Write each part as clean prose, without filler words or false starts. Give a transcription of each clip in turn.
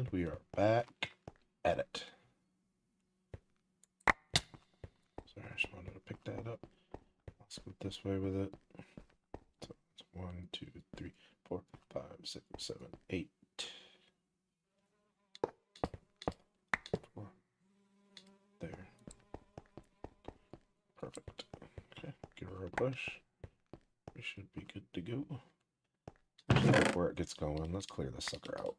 And we are back at it. Sorry, I just wanted to pick that up. Let's go this way with it. So it's 1, 2, 3, 4, 5, 6, 7, 8. 4. There. Perfect. Okay, give her a push. We should be good to go. Actually, before it gets going, let's clear this sucker out.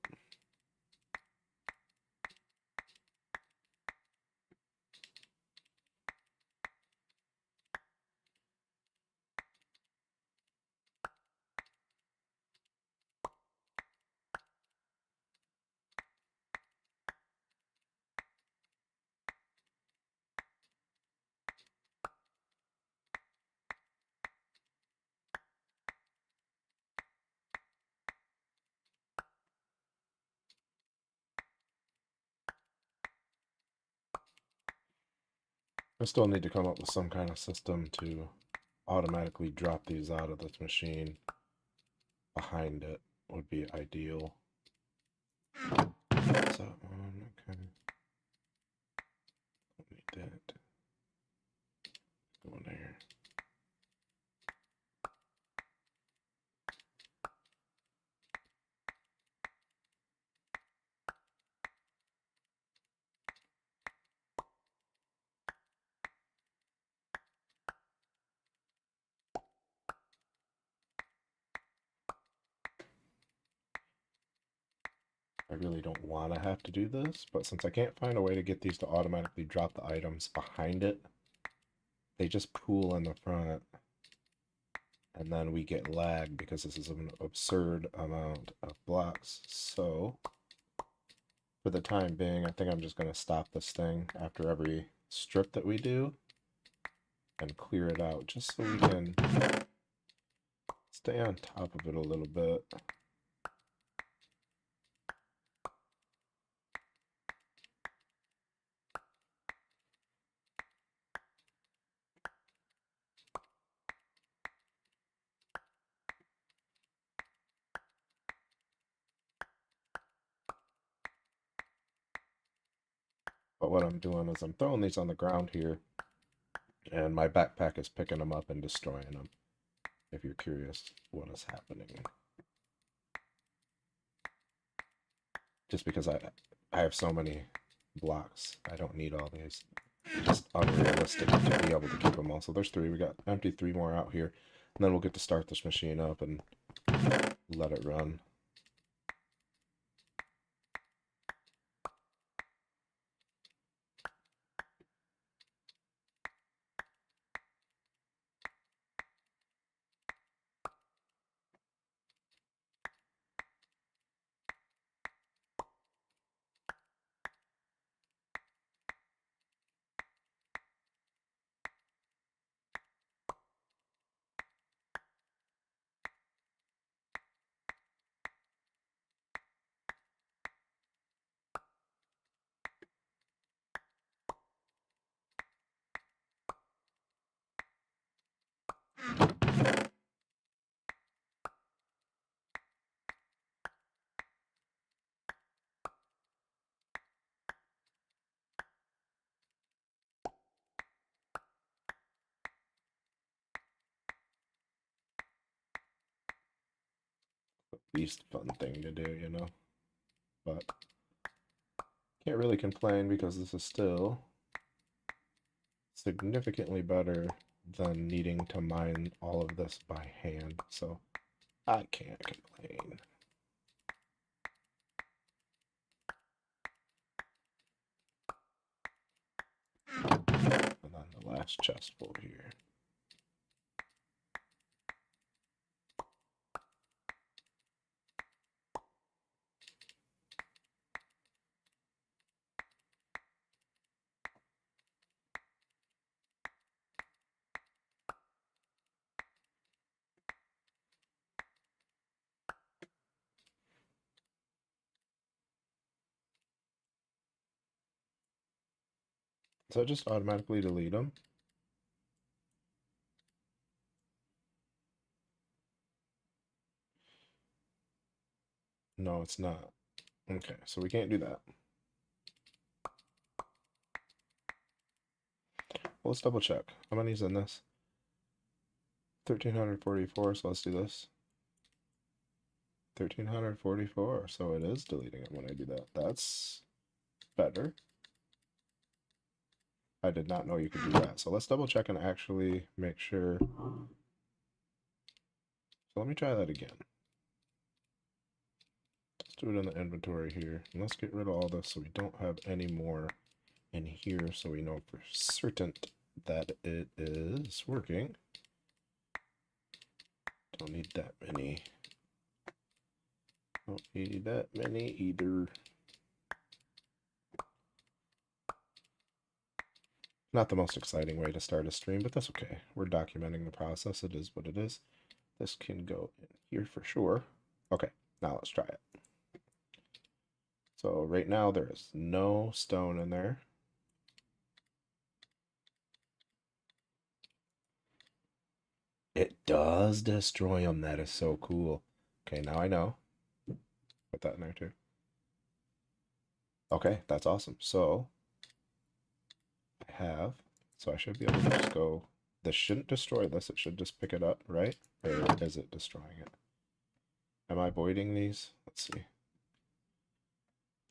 I still need to come up with some kind of system to automatically drop these out of this machine. Behind it would be ideal. So, okay. Don't need that. Go in there. I really don't want to have to do this, but since I can't find a way to get these to automatically drop the items behind it, they just pool in the front, and then we get lag because this is an absurd amount of blocks. So, for the time being, I think I'm just going to stop this thing after every strip that we do and clear it out, just so we can stay on top of it a little bit. But what I'm doing is I'm throwing these on the ground here, and my backpack is picking them up and destroying them, if you're curious what is happening. Just because I have so many blocks, I don't need all these. It's just unrealistic to be able to keep them all. So there's 3. We got empty 3 more out here, and then we'll get to start this machine up and let it run. Least fun thing to do, you know? But can't really complain because this is still significantly better than needing to mine all of this by hand, so I can't complain. And then the last chest full here. So just automatically delete them. No, it's not. Okay, so we can't do that. Well, let's double check. How many's in this? 1344, so let's do this. 1344, so it is deleting it when I do that. That's better. I did not know you could do that. So let's double check and actually make sure. So let me try that again. Let's do it in the inventory here. And let's get rid of all this so we don't have any more in here so we know for certain that it is working. Don't need that many. Don't need that many either. Not the most exciting way to start a stream, but that's okay. We're documenting the process. It is what it is. This can go in here for sure. Okay, now let's try it. So right now there is no stone in there. It does destroy them. That is so cool. Okay, now I know. Put that in there too. Okay, that's awesome. So I should be able to just go, this shouldn't destroy this, it should just pick it up, right? Or is it destroying it? Am I voiding these? Let's see.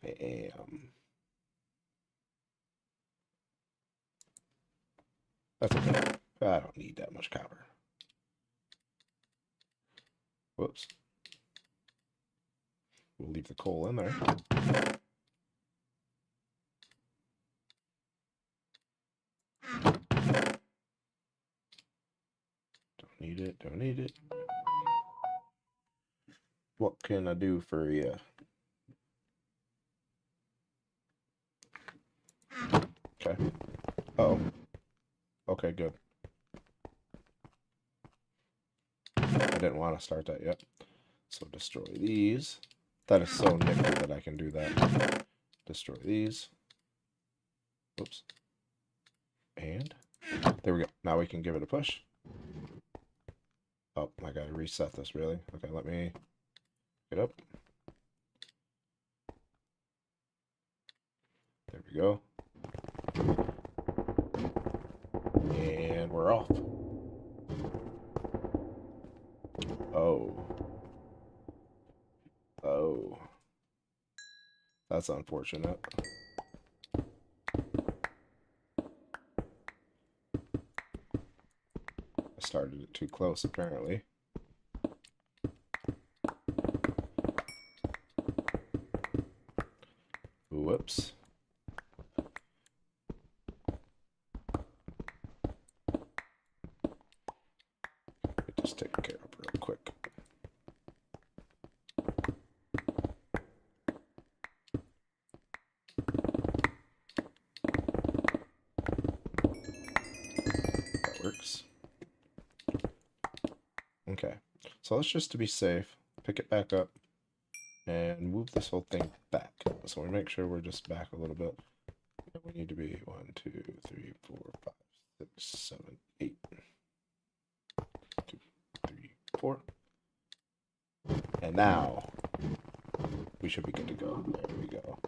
I am. That's okay. I don't need that much copper. Whoops. We'll leave the coal in there. Don't need it, don't need it. What can I do for you? Okay. Oh. Okay, good. I didn't want to start that yet. So destroy these. That is so nifty that I can do that. Destroy these. Oops. And there we go. Now we can give it a push. Oh, I gotta reset this, really? Okay, let me get up. There we go. And we're off. Oh. Oh. That's unfortunate. I started it too close, apparently. Whoops. Get this taken care of real quick. That works. Okay, so let's just to be safe, pick it back up and move this whole thing back. So we make sure we're just back a little bit. And we need to be 1, 2, 3, 4, 5, 6, 7, 8. 2, 3, 4. And now we should be good to go. There we go.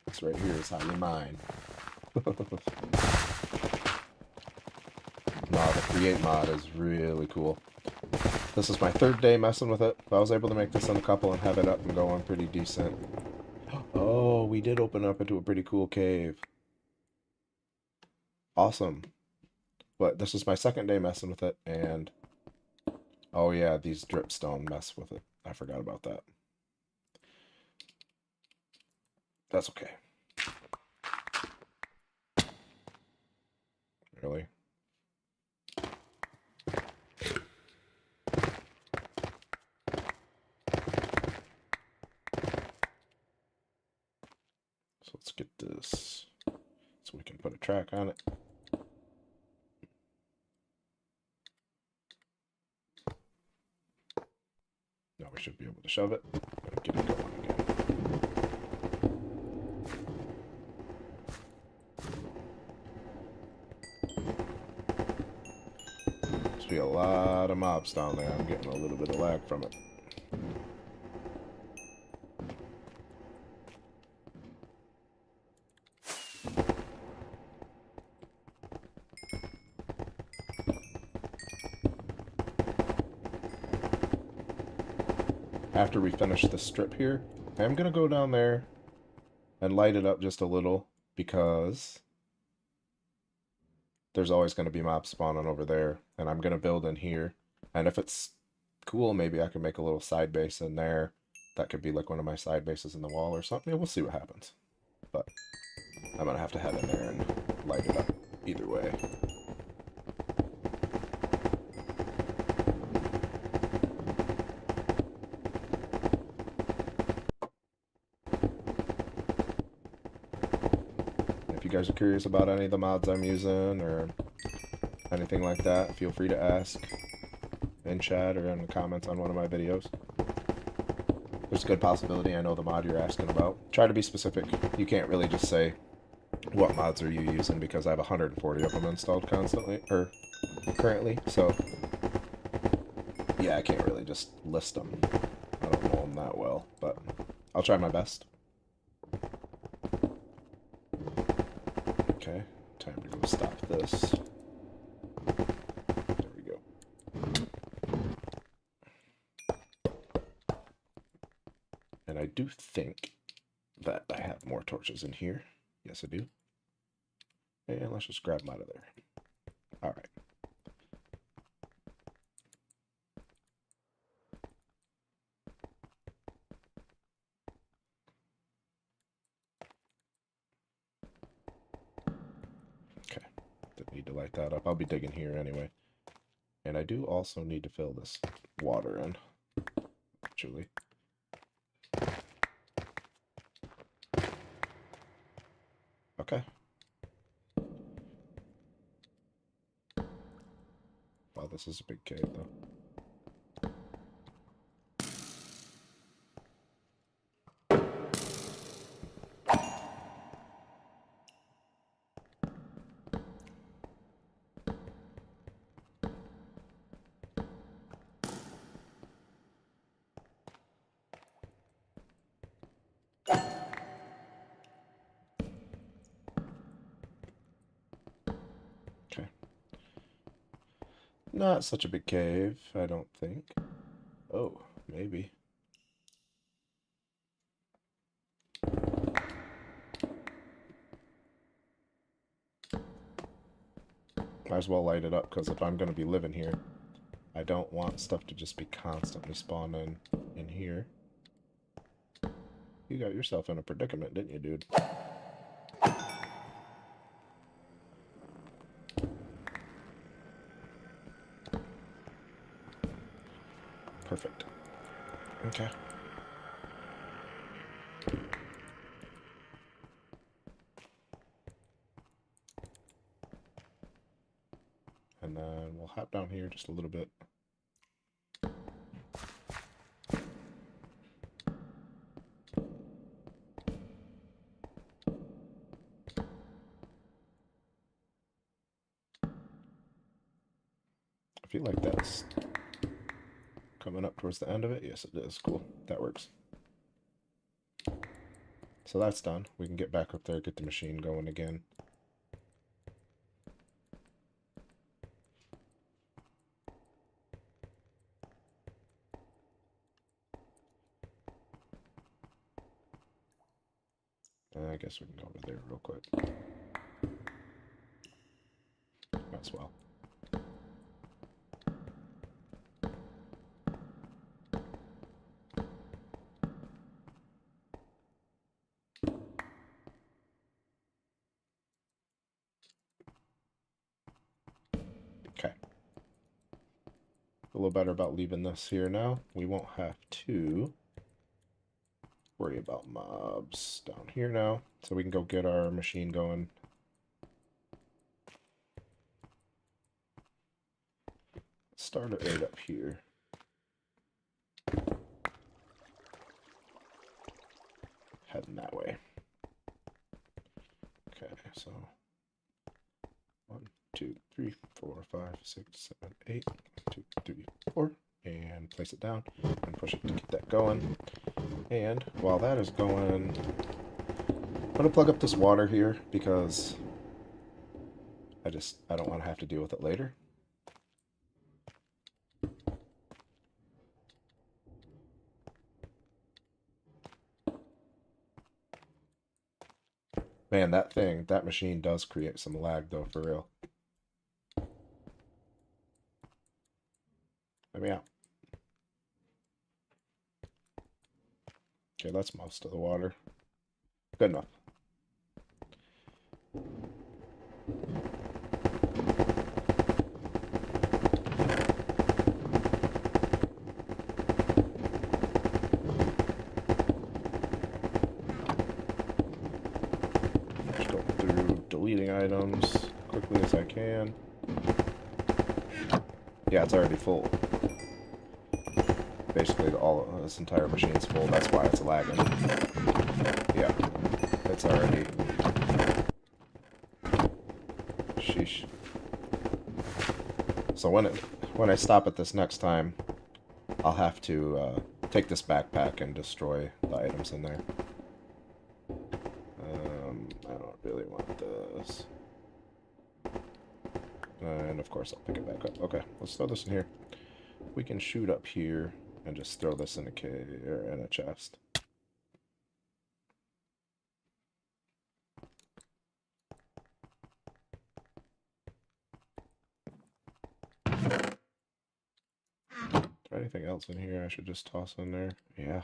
This right here is how you mine. No, the create mod is really cool. This is my third day messing with it. I was able to make this in a couple and have it up and going pretty decent. Oh, we did open up into a pretty cool cave. Awesome. But this is my second day messing with it, and oh yeah, these dripstone mess with it. I forgot about that. That's okay. Really? get this so we can put a track on it. Now we should be able to shove it and get it going again. Must be a lot of mobs down there. I'm getting a little bit of lag from it. After we finish this strip here, I'm going to go down there and light it up just a little because there's always going to be mobs spawning over there, and I'm going to build in here. And if it's cool, maybe I can make a little side base in there. That could be like one of my side bases in the wall or something. Yeah, we'll see what happens. But I'm going to have to head in there and light it up either way. If you guys are curious about any of the mods I'm using or anything like that, feel free to ask in chat or in the comments on one of my videos. There's a good possibility I know the mod you're asking about. Try to be specific. You can't really just say, what mods are you using, because I have 140 of them installed constantly, or currently, so yeah, I can't really just list them. I don't know them that well, but I'll try my best. Okay, time to go stop this. There we go. And I do think that I have more torches in here. Yes, I do. And let's just grab them out of there. All right. Okay. Didn't need to light that up. I'll be digging here anyway. And I do also need to fill this water in, actually. Okay. Wow, this is a big cave, though. Okay. Not such a big cave, I don't think. Oh, maybe. Might as well light it up, because if I'm going to be living here, I don't want stuff to just be constantly spawning in here. You got yourself in a predicament, didn't you, dude? Perfect. Okay. And then we'll hop down here just a little bit. I feel like that's coming up towards the end of it. Yes, it is. Cool. That works. So that's done. We can get back up there, get the machine going again. I guess we can go over there real quick. Might as well. Okay. A little better about leaving this here now. We won't have to worry about mobs down here now, so we can go get our machine going. Start it right up here. Heading that way. Okay, so 1, 2, 3, 4, 5, 6, 7, 8, 1, 2, 3, 4, and place it down and push it to get that going. And while that is going, I'm gonna plug up this water here because I don't want to have to deal with it later. Man, that machine does create some lag though, for real. Let me out. Okay, that's most of the water. Good enough. Just going through deleting items quickly as I can. Yeah, it's already full. Basically, this entire machine's full. That's why it's lagging. Yeah, it's already. Sheesh. So when I stop at this next time, I'll have to take this backpack and destroy the items in there. I don't really want this. And of course, I'll pick it back up. Okay, let's throw this in here. We can shoot up here and just throw this in a cave or in a chest. Is there anything else in here I should just toss in there? Yeah.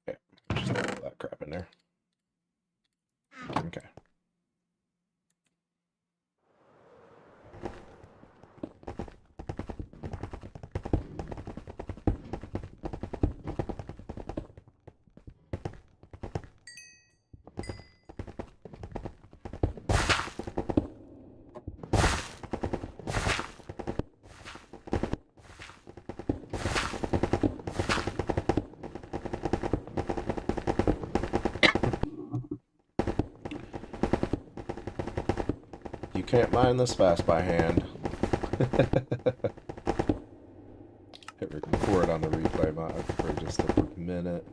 Yeah, just throw all that crap in there. Okay. You can't mine this fast by hand. Hit record on the replay mod for just a minute.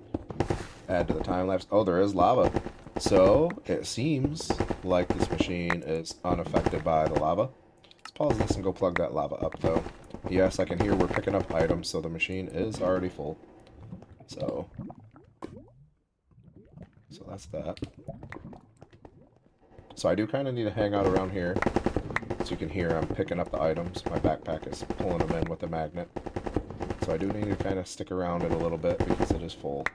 Add to the time lapse. Oh, there is lava. So it seems like this machine is unaffected by the lava. Let's pause this and go plug that lava up though. Yes, I can hear we're picking up items, so the machine is already full. So that's that. So I do kind of need to hang out around here. So you can hear I'm picking up the items. My backpack is pulling them in with a magnet. So I do need to kind of stick around it a little bit because it is full.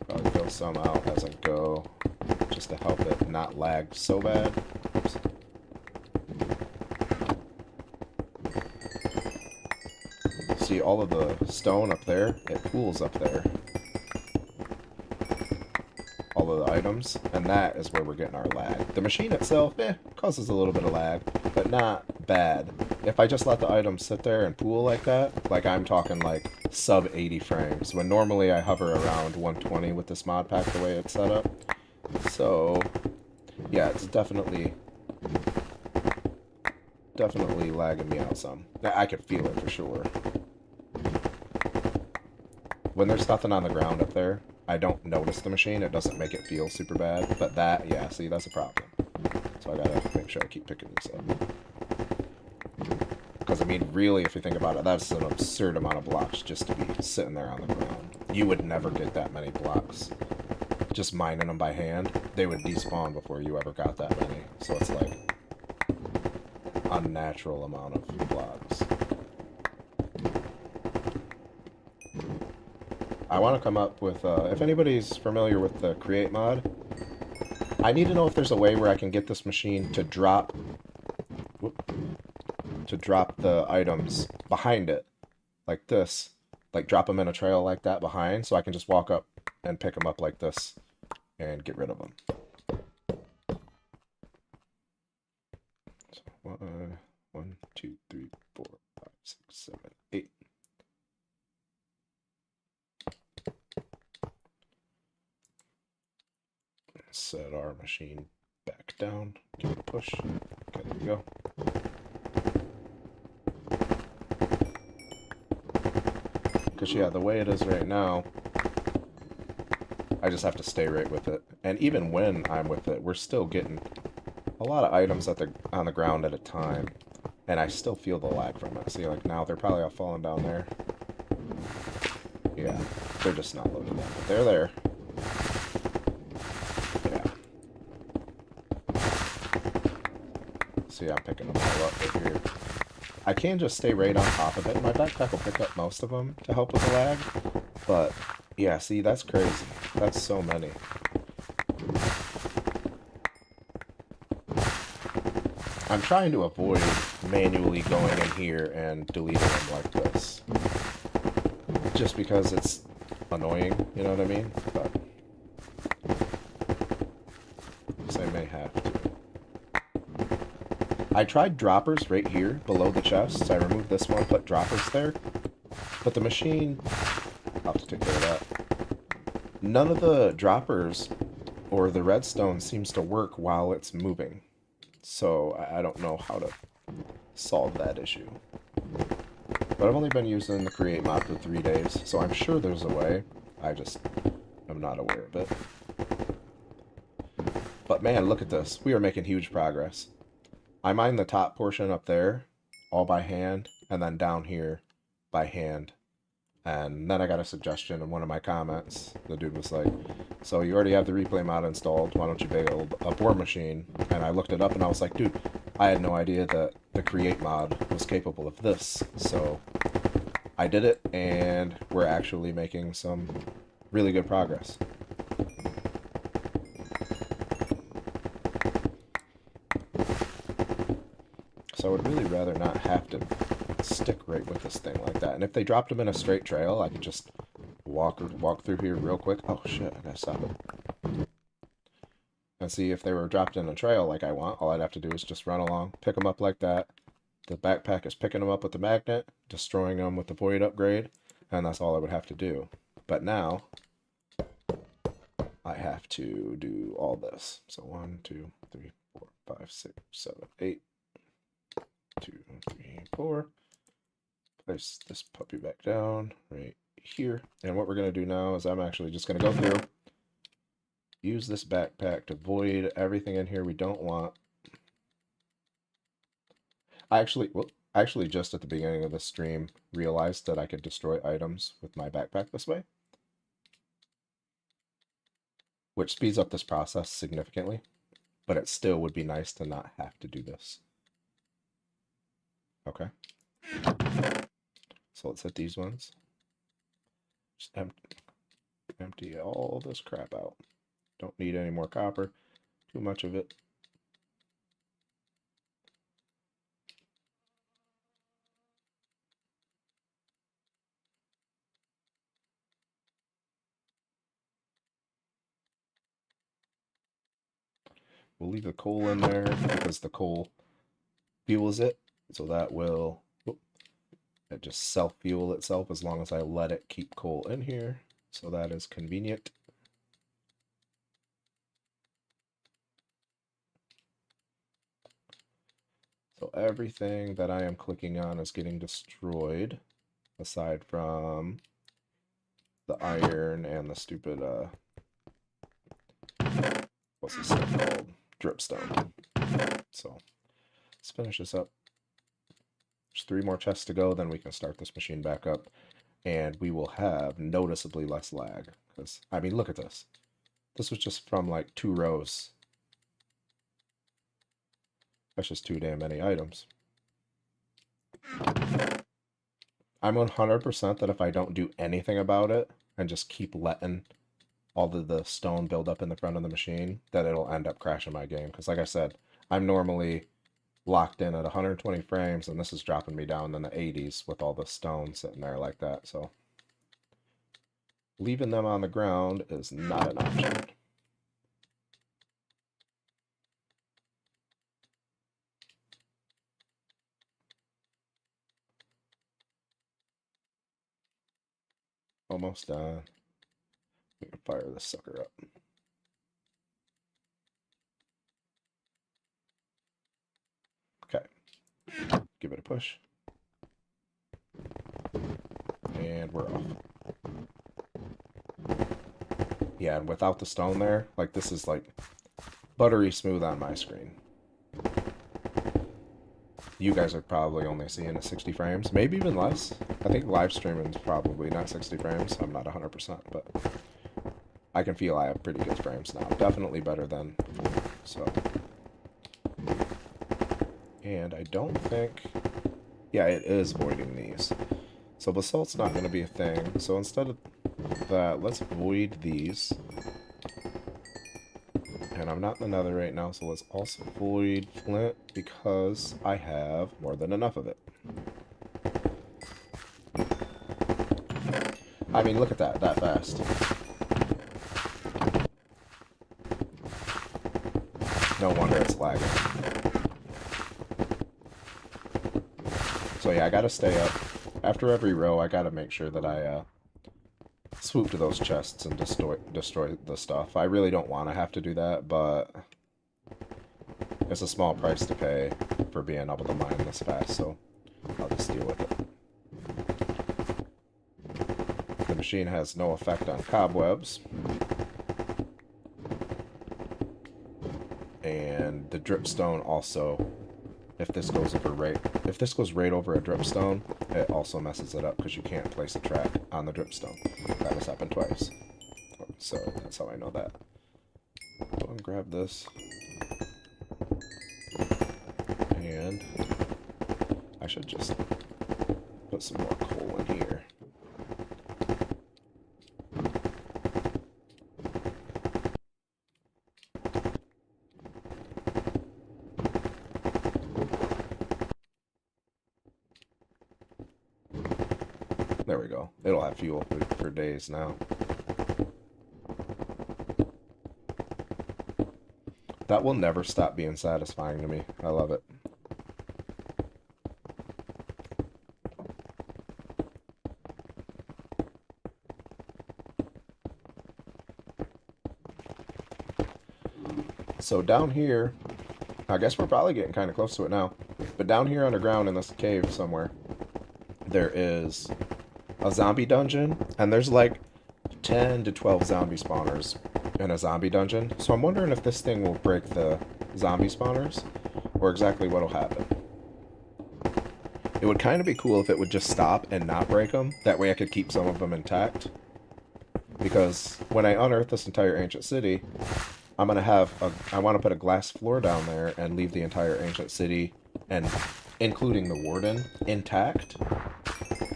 Probably fill some out as I go, just to help it not lag so bad. Oops. See all of the stone up there? It pools up there. All of the items, and that is where we're getting our lag. The machine itself, causes a little bit of lag, but not bad. If I just let the items sit there and pool like that, like I'm talking like sub 80 frames, when normally I hover around 120 with this mod pack the way it's set up. So, yeah, it's definitely lagging me out some. I can feel it for sure. When there's nothing on the ground up there, I don't notice the machine. It doesn't make it feel super bad. But that, yeah, see, that's a problem. So I gotta make sure I keep picking these up. Because, I mean, really, if you think about it, that's an absurd amount of blocks just to be sitting there on the ground. You would never get that many blocks just mining them by hand. They would despawn before you ever got that many. So it's like unnatural amount of blocks. I want to come up with, if anybody's familiar with the create mod, I need to know if there's a way where I can get this machine to drop the items behind it, like this, like drop them in a trail like that behind, so I can just walk up and pick them up like this and get rid of them. So 1, 2, 3, 4, 5, 6, 7, 8. Set our machine back down. Give it a push. Okay, there we go. Because, yeah, the way it is right now, I just have to stay right with it. And even when I'm with it, we're still getting a lot of items on the ground at a time. And I still feel the lag from it. See, like now they're probably all falling down there. Yeah, they're just not loaded down. But they're there. Yeah. See, I'm picking them all up right here. I can just stay right on top of it. My backpack will pick up most of them to help with the lag. But, yeah, see, that's crazy. That's so many. I'm trying to avoid manually going in here and deleting them like this. Just because it's annoying, you know what I mean? But I may have to. I tried droppers right here below the chests. I removed this one, put droppers there. But the machine... I'll have to take care of that. None of the droppers or the redstone seems to work while it's moving. So I don't know how to solve that issue. But I've only been using the create mod for 3 days, so I'm sure there's a way. I just am not aware of it. But man, look at this. We are making huge progress. I mined the top portion up there, all by hand, and then down here by hand. And then I got a suggestion in one of my comments. The dude was like, so you already have the replay mod installed, why don't you build a bore machine? And I looked it up and I was like, dude, I had no idea that the create mod was capable of this. So I did it, and we're actually making some really good progress. So I would really rather not have to stick right with this thing like that. And if they dropped them in a straight trail, I could just walk through here real quick. Oh shit, I gotta stop it. And see, if they were dropped in a trail like I want, all I'd have to do is just run along, pick them up like that. The backpack is picking them up with the magnet, destroying them with the void upgrade, and that's all I would have to do. But now, I have to do all this. So 1, 2, 3, 4, 5, 6, 7, 8. 2, 3, 4. Place this puppy back down right here. And what we're going to do now is I'm actually just going to go through, use this backpack to void everything in here we don't want. I actually just at the beginning of the stream realized that I could destroy items with my backpack this way, which speeds up this process significantly, but it still would be nice to not have to do this. Okay. So let's hit these ones. Just empty all this crap out. Don't need any more copper. Too much of it. We'll leave the coal in there because the coal fuels it. So that will it just self-fuel itself as long as I let it keep coal in here. So that is convenient. So everything that I am clicking on is getting destroyed, aside from the iron and the stupid, what's this stuff called? Dripstone. So let's finish this up. There's 3 more chests to go, then we can start this machine back up, and we will have noticeably less lag. Because, I mean, look at this. This was just from like 2 rows. That's just too damn many items. I'm 100% that if I don't do anything about it and just keep letting all of the stone build up in the front of the machine, that it'll end up crashing my game. Because like I said, I'm normally locked in at 120 frames, and this is dropping me down in the 80s with all the stone sitting there like that. So leaving them on the ground is not an option. Almost done. We can fire this sucker up. Okay. Give it a push. And we're off. Yeah, and without the stone there, like this is like buttery smooth on my screen. You guys are probably only seeing it 60 frames, maybe even less. I think live streaming is probably not 60 frames. I'm not 100%, but I can feel I have pretty good frames now. Definitely better than, so. And I don't think, yeah, it is voiding these. So basalt's not going to be a thing. So instead of that, let's void these. And I'm not in the nether right now, so let's also void flint because I have more than enough of it. I mean, look at that fast. No wonder it's lagging. So yeah, I gotta stay up. After every row, I gotta make sure that I swoop to those chests and destroy the stuff. I really don't want to have to do that, but it's a small price to pay for being able to mine this fast, so I'll just deal with it. The machine has no effect on cobwebs. And the dripstone also, if this goes right over a dripstone, it also messes it up because you can't place a trap on the dripstone. That has happened twice. So that's how I know that. Go and grab this. And I should just put some more coal in here. There we go. It'll have fuel for days now. That will never stop being satisfying to me. I love it. So down here, I guess we're probably getting kind of close to it now, but down here underground in this cave somewhere, there is a zombie dungeon, and there's like 10 to 12 zombie spawners in a zombie dungeon. So I'm wondering if this thing will break the zombie spawners, or exactly what will happen. It would kind of be cool if it would just stop and not break them. That way I could keep some of them intact. Because when I unearth this entire ancient city, I'm gonna have I want to put a glass floor down there and leave the entire ancient city, and including the warden, intact.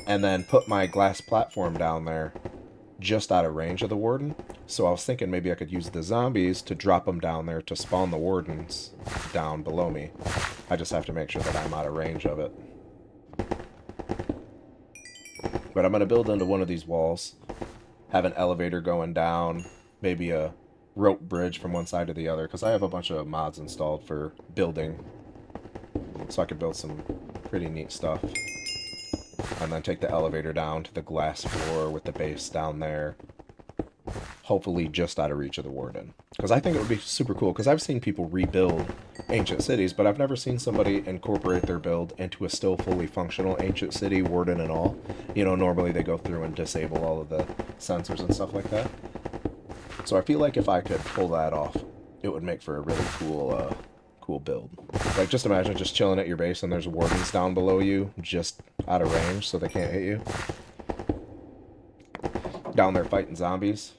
And then put my glass platform down there just out of range of the warden. So I was thinking maybe I could use the zombies to drop them down there to spawn the wardens down below me. I just have to make sure that I'm out of range of it. But I'm going to build into one of these walls, have an elevator going down, maybe a rope bridge from one side to the other, because I have a bunch of mods installed for building, so I could build some pretty neat stuff. And then take the elevator down to the glass floor with the base down there. Hopefully just out of reach of the warden. Because I think it would be super cool, because I've seen people rebuild ancient cities, but I've never seen somebody incorporate their build into a still fully functional ancient city, warden and all. You know, normally they go through and disable all of the sensors and stuff like that. So I feel like if I could pull that off, it would make for a really cool build. Like, just imagine just chilling at your base and there's wardens down below you, just out of range so they can't hit you. Down there fighting zombies.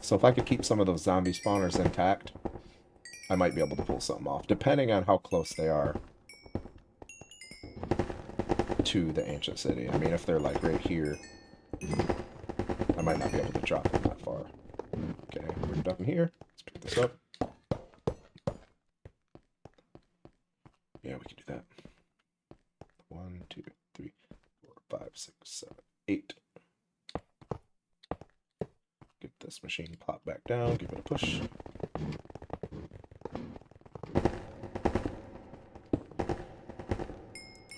So if I could keep some of those zombie spawners intact, I might be able to pull something off, depending on how close they are to the ancient city. I mean, if they're like right here, I might not be able to drop them that far. Okay, we're done here. Let's pick this up. Yeah, we can do that. 1, 2, 3, 4, 5, 6, 7, 8. this machine plop back down, give it a push.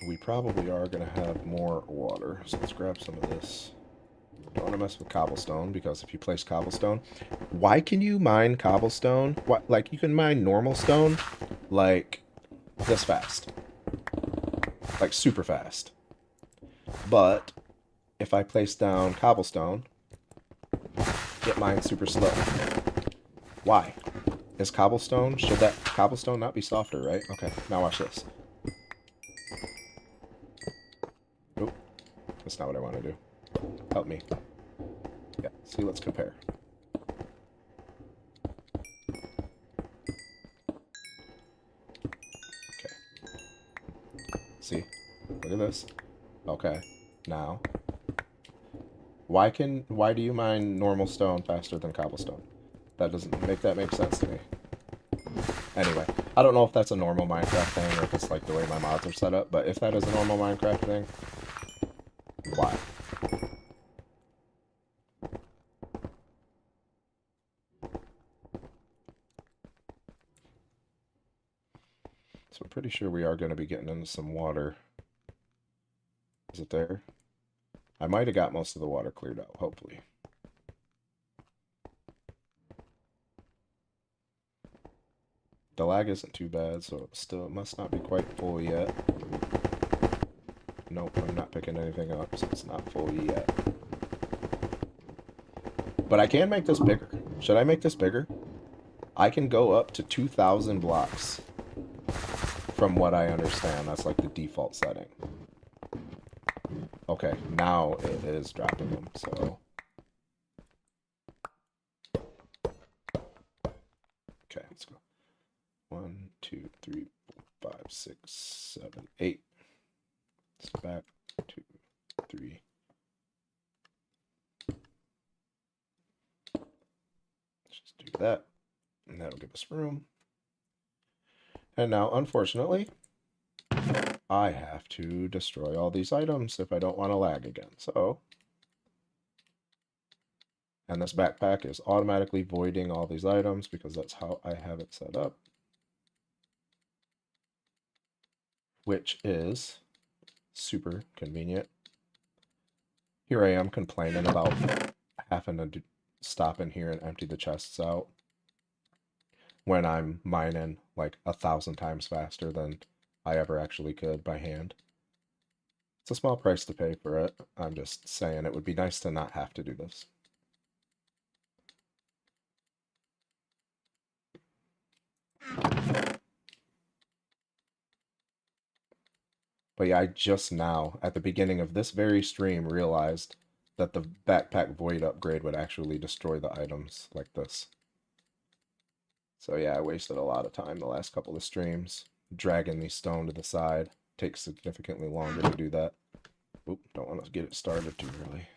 We probably are going to have more water, so let's grab some of this. Don't want to mess with cobblestone, because if you place cobblestone... Why can you mine cobblestone? What, like, you can mine normal stone, like, this fast. Like, super fast. But, if I place down cobblestone, it mines super slow. Why? Is cobblestone... Should that cobblestone not be softer, right? Okay, now watch this. Oop. That's not what I want to do. Help me. Yeah, see, let's compare. Okay. See? Look at this. Okay. Now. Why do you mine normal stone faster than cobblestone? That doesn't make sense to me. Anyway, I don't know if that's a normal Minecraft thing or if it's like the way my mods are set up, but if that is a normal Minecraft thing, why? So I'm pretty sure we are going to be getting into some water. Is it there? I might have got most of the water cleared out, hopefully. The lag isn't too bad, so it must not be quite full yet. Nope, I'm not picking anything up, so it's not full yet. But I can make this bigger. Should I make this bigger? I can go up to 2,000 blocks. From what I understand, that's like the default setting. Okay, now it is dropping them, so... Okay, let's go. 1, 2, 3, 4, 5, 6, 7, 8. Let's go back. 2, 3. Let's just do that. And that'll give us room. And now, unfortunately, I have to destroy all these items if I don't want to lag again. So, and this backpack is automatically voiding all these items because that's how I have it set up. Which is super convenient. Here I am complaining about having to stop in here and empty the chests out when I'm mining like 1,000 times faster than I ever actually could by hand. It's a small price to pay for it. I'm just saying it would be nice to not have to do this. But yeah, I just now, at the beginning of this very stream, realized that the backpack void upgrade would actually destroy the items like this. So yeah, I wasted a lot of time the last couple of streams dragging these stone to the side. Takes significantly longer to do that. Oop, don't want to get it started too early.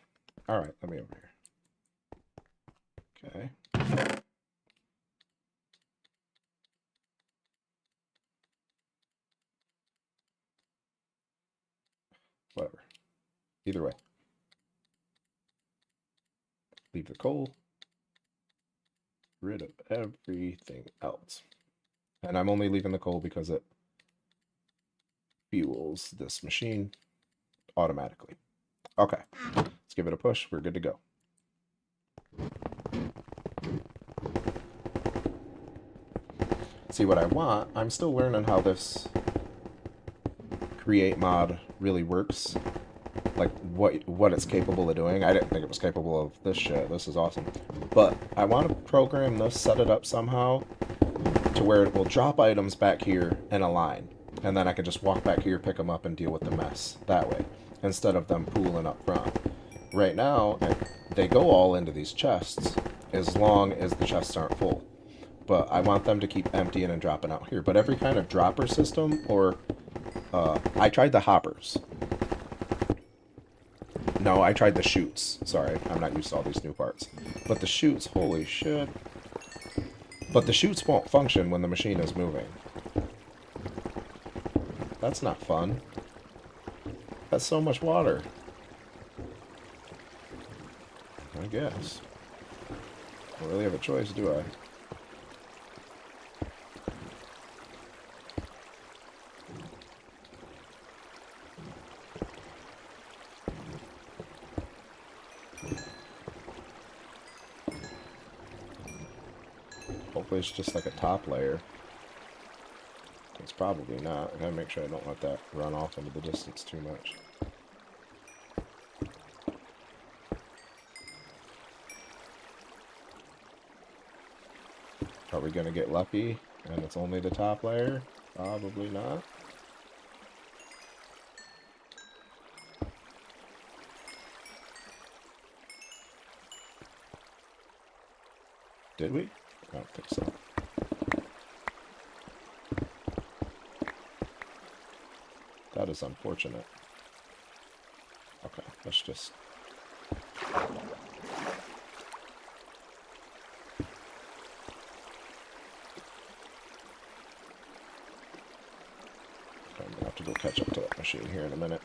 Alright, let me over here. Okay. Whatever. Either way. Leave the coal. Rid of everything else. And I'm only leaving the coal because it fuels this machine automatically. Okay, let's give it a push. We're good to go. See what I want. I'm still learning how this create mod really works. Like what it's capable of doing. I didn't think it was capable of this shit. This is awesome. But I want to program this, set it up somehow to where it will drop items back here in a line. And then I can just walk back here, pick them up, and deal with the mess that way, instead of them pooling up front. Right now, they go all into these chests, as long as the chests aren't full. But I want them to keep emptying and dropping out here. But every kind of dropper system, or... I tried the hoppers. No, I tried the chutes. Sorry, I'm not used to all these new parts. But the chutes, holy shit. But the chutes won't function when the machine is moving. That's not fun. That's so much water. I guess. don't really have a choice, do I? Hopefully it's just like a top layer. It's probably not. I gotta make sure I don't let that run off into the distance too much. Are we gonna get lucky and it's only the top layer? Probably not. Did we? I don't think so. That is unfortunate. Okay, let's just... I'm gonna have to go catch up to that machine here in a minute.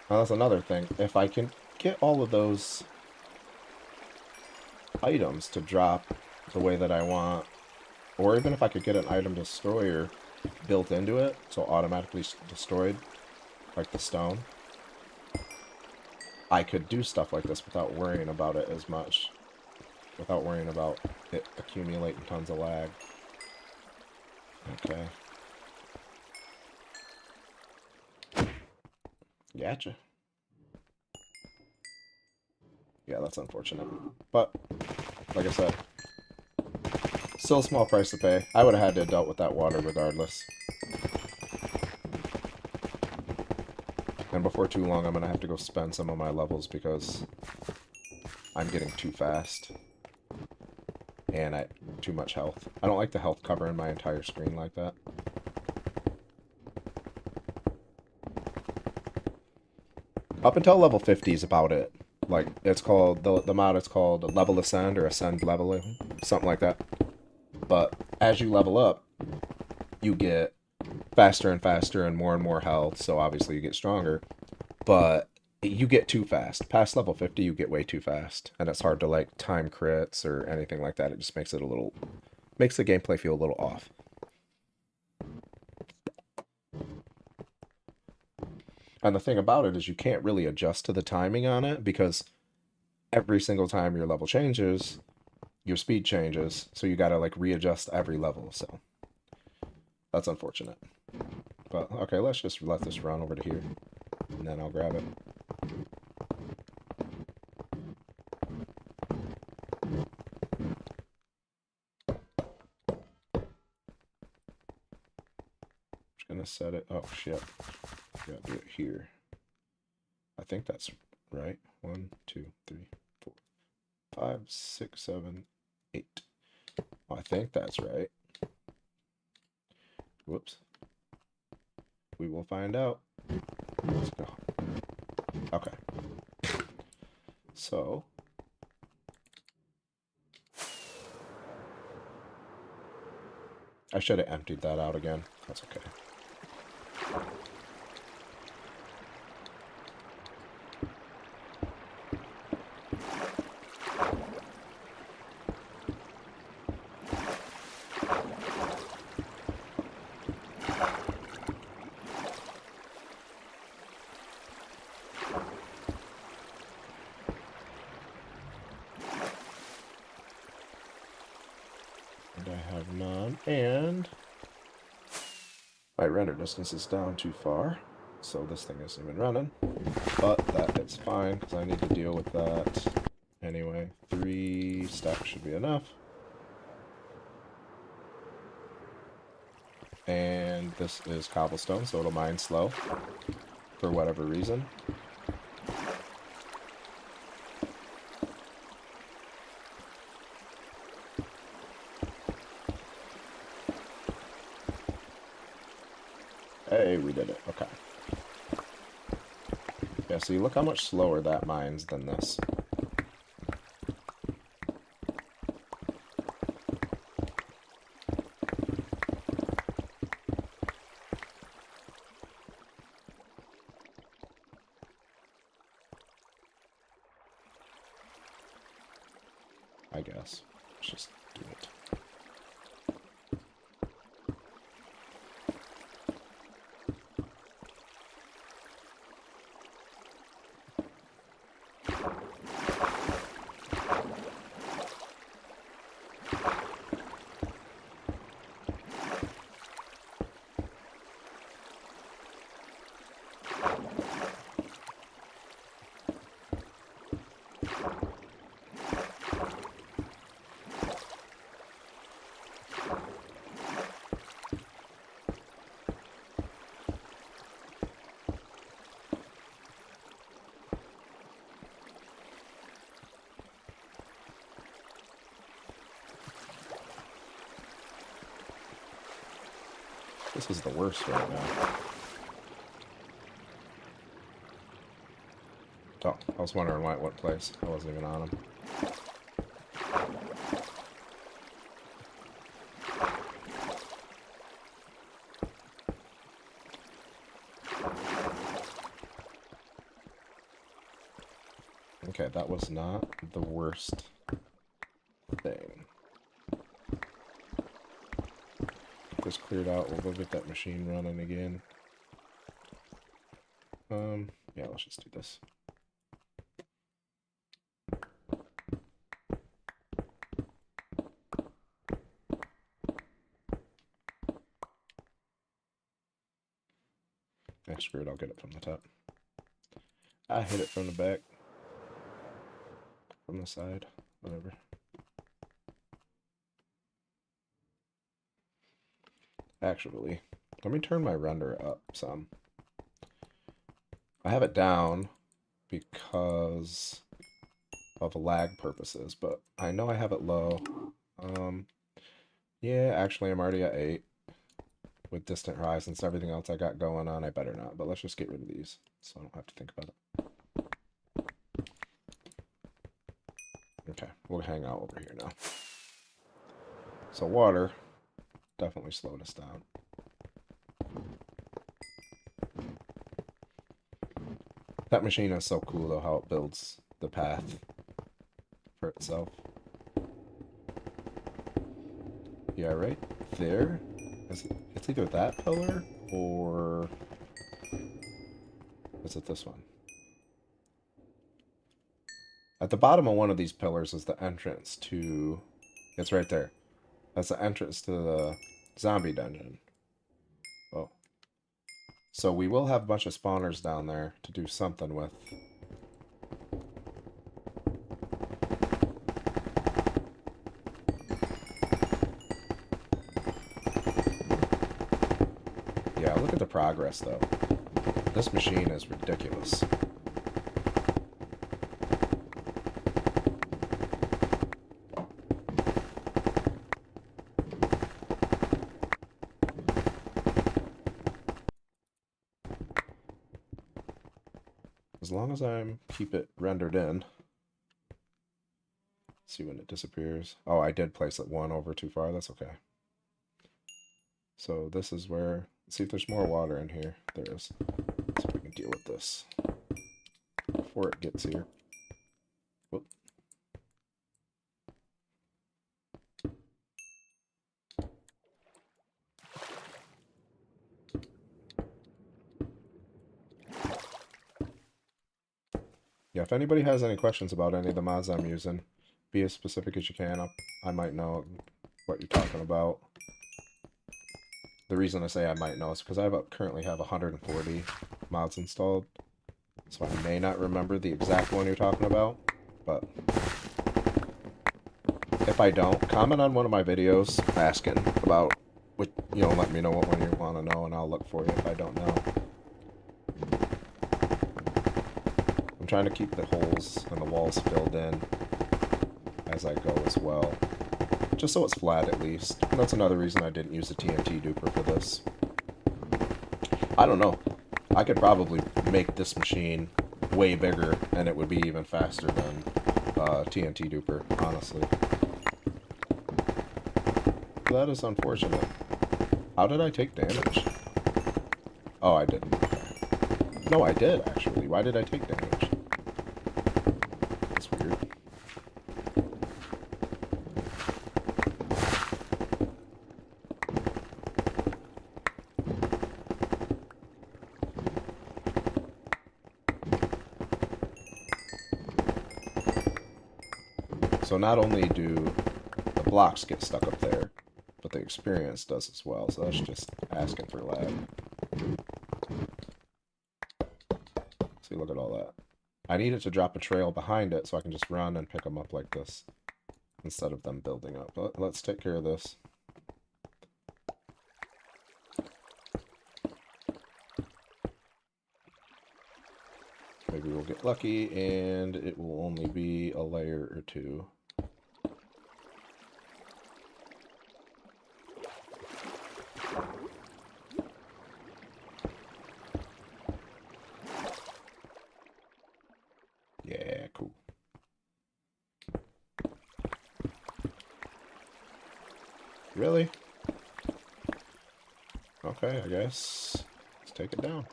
Now that's another thing. If I can get all of those items to drop the way that I want, or even if I could get an item destroyer built into it, so automatically destroyed, like the stone, I could do stuff like this without worrying about it as much, without worrying about it accumulating tons of lag. Okay. Gotcha. Yeah, that's unfortunate. But, like I said, still a small price to pay. I would have had to have dealt with that water regardless. And before too long, I'm going to have to go spend some of my levels because I'm getting too fast. And I too much health. I don't like the health covering my entire screen like that. Up until level 50 is about it. Like, it's called, the mod is called Level Ascend or Ascend Leveling, something like that. But as you level up, you get faster and faster and more health, so obviously you get stronger. But you get too fast. Past level 50, you get way too fast. And it's hard to, like, time crits or anything like that. It just makes it a little, makes the gameplay feel a little off. And the thing about it is you can't really adjust to the timing on it because every single time your level changes, your speed changes. So you gotta like readjust every level. So that's unfortunate. But okay, let's just let this run over to here and then I'll grab it. Just gonna set it. Oh shit. Gotta do it here. I think that's right. 1, 2, 3, 4, 5, 6, 7, 8. Oh, I think that's right. Whoops. We will find out. Let's go. Okay. So. I should have emptied that out again. That's okay. And my render distance is down too far, so this thing isn't even running. But that is fine, because I need to deal with that anyway. 3 stacks should be enough. And this is cobblestone, so it'll mine slow, for whatever reason. Hey, we did it. Okay. Yeah, see, look how much slower that mines than this. I guess. Let's just do it. This is the worst right now. Oh, I was wondering why it went place. I wasn't even on him. Okay, that was not the worst thing. Get this cleared out. We'll go get that machine running again. Yeah, let's just do this. Yeah, screw it, I'll get it from the top. I hit it from the back. From the side, whatever. Actually, let me turn my render up some. I have it down because of lag purposes, but I know I have it low. Yeah, actually I'm already at 8 with distant horizons. Everything else I got going on, I better not, but let's just get rid of these so I don't have to think about it. Okay, we'll hang out over here now. So water definitely slowed us down. That machine is so cool though, how it builds the path for itself. Yeah, right there. It's either that pillar or is it this one? At the bottom of one of these pillars is the entrance to... It's right there. That's the entrance to the zombie dungeon. Oh. So we will have a bunch of spawners down there to do something with. Yeah, look at the progress though. This machine is ridiculous. As long as I keep it rendered in. See when it disappears. Oh, I did place it one over too far. That's okay. So this is where... See if there's more water in here. There is. So we can deal with this before it gets here. Whoop. Yeah, if anybody has any questions about any of the mods I'm using, be as specific as you can. I might know what you're talking about. The reason I say I might know is because I currently have 140 mods installed. So I may not remember the exact one you're talking about, but if I don't, comment on one of my videos asking about, what, you know, let me know what one you want to know, and I'll look for you if I don't know. I'm trying to keep the holes and the walls filled in as I go as well, just so it's flat at least. And that's another reason I didn't use a TNT duper for this. I don't know. I could probably make this machine way bigger, and it would be even faster than TNT duper, honestly. That is unfortunate. How did I take damage? Oh, I didn't. No, I did, actually. Why did I take damage? That's weird. So not only do the blocks get stuck up there, but the experience does as well. So that's just asking for lag. See, look at all that. I need it to drop a trail behind it so I can just run and pick them up like this instead of them building up. But let's take care of this. Maybe we'll get lucky and it will only be a layer or two. Yeah, cool. Really? Okay, I guess. Let's take it down.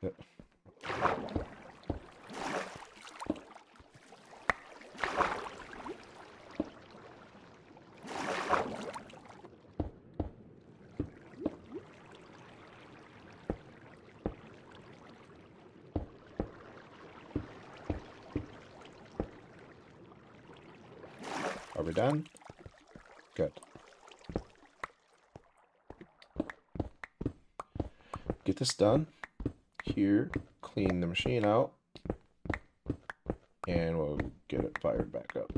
Yep. Are we done? Good. Get this done. Here, clean the machine out, and we'll get it fired back up.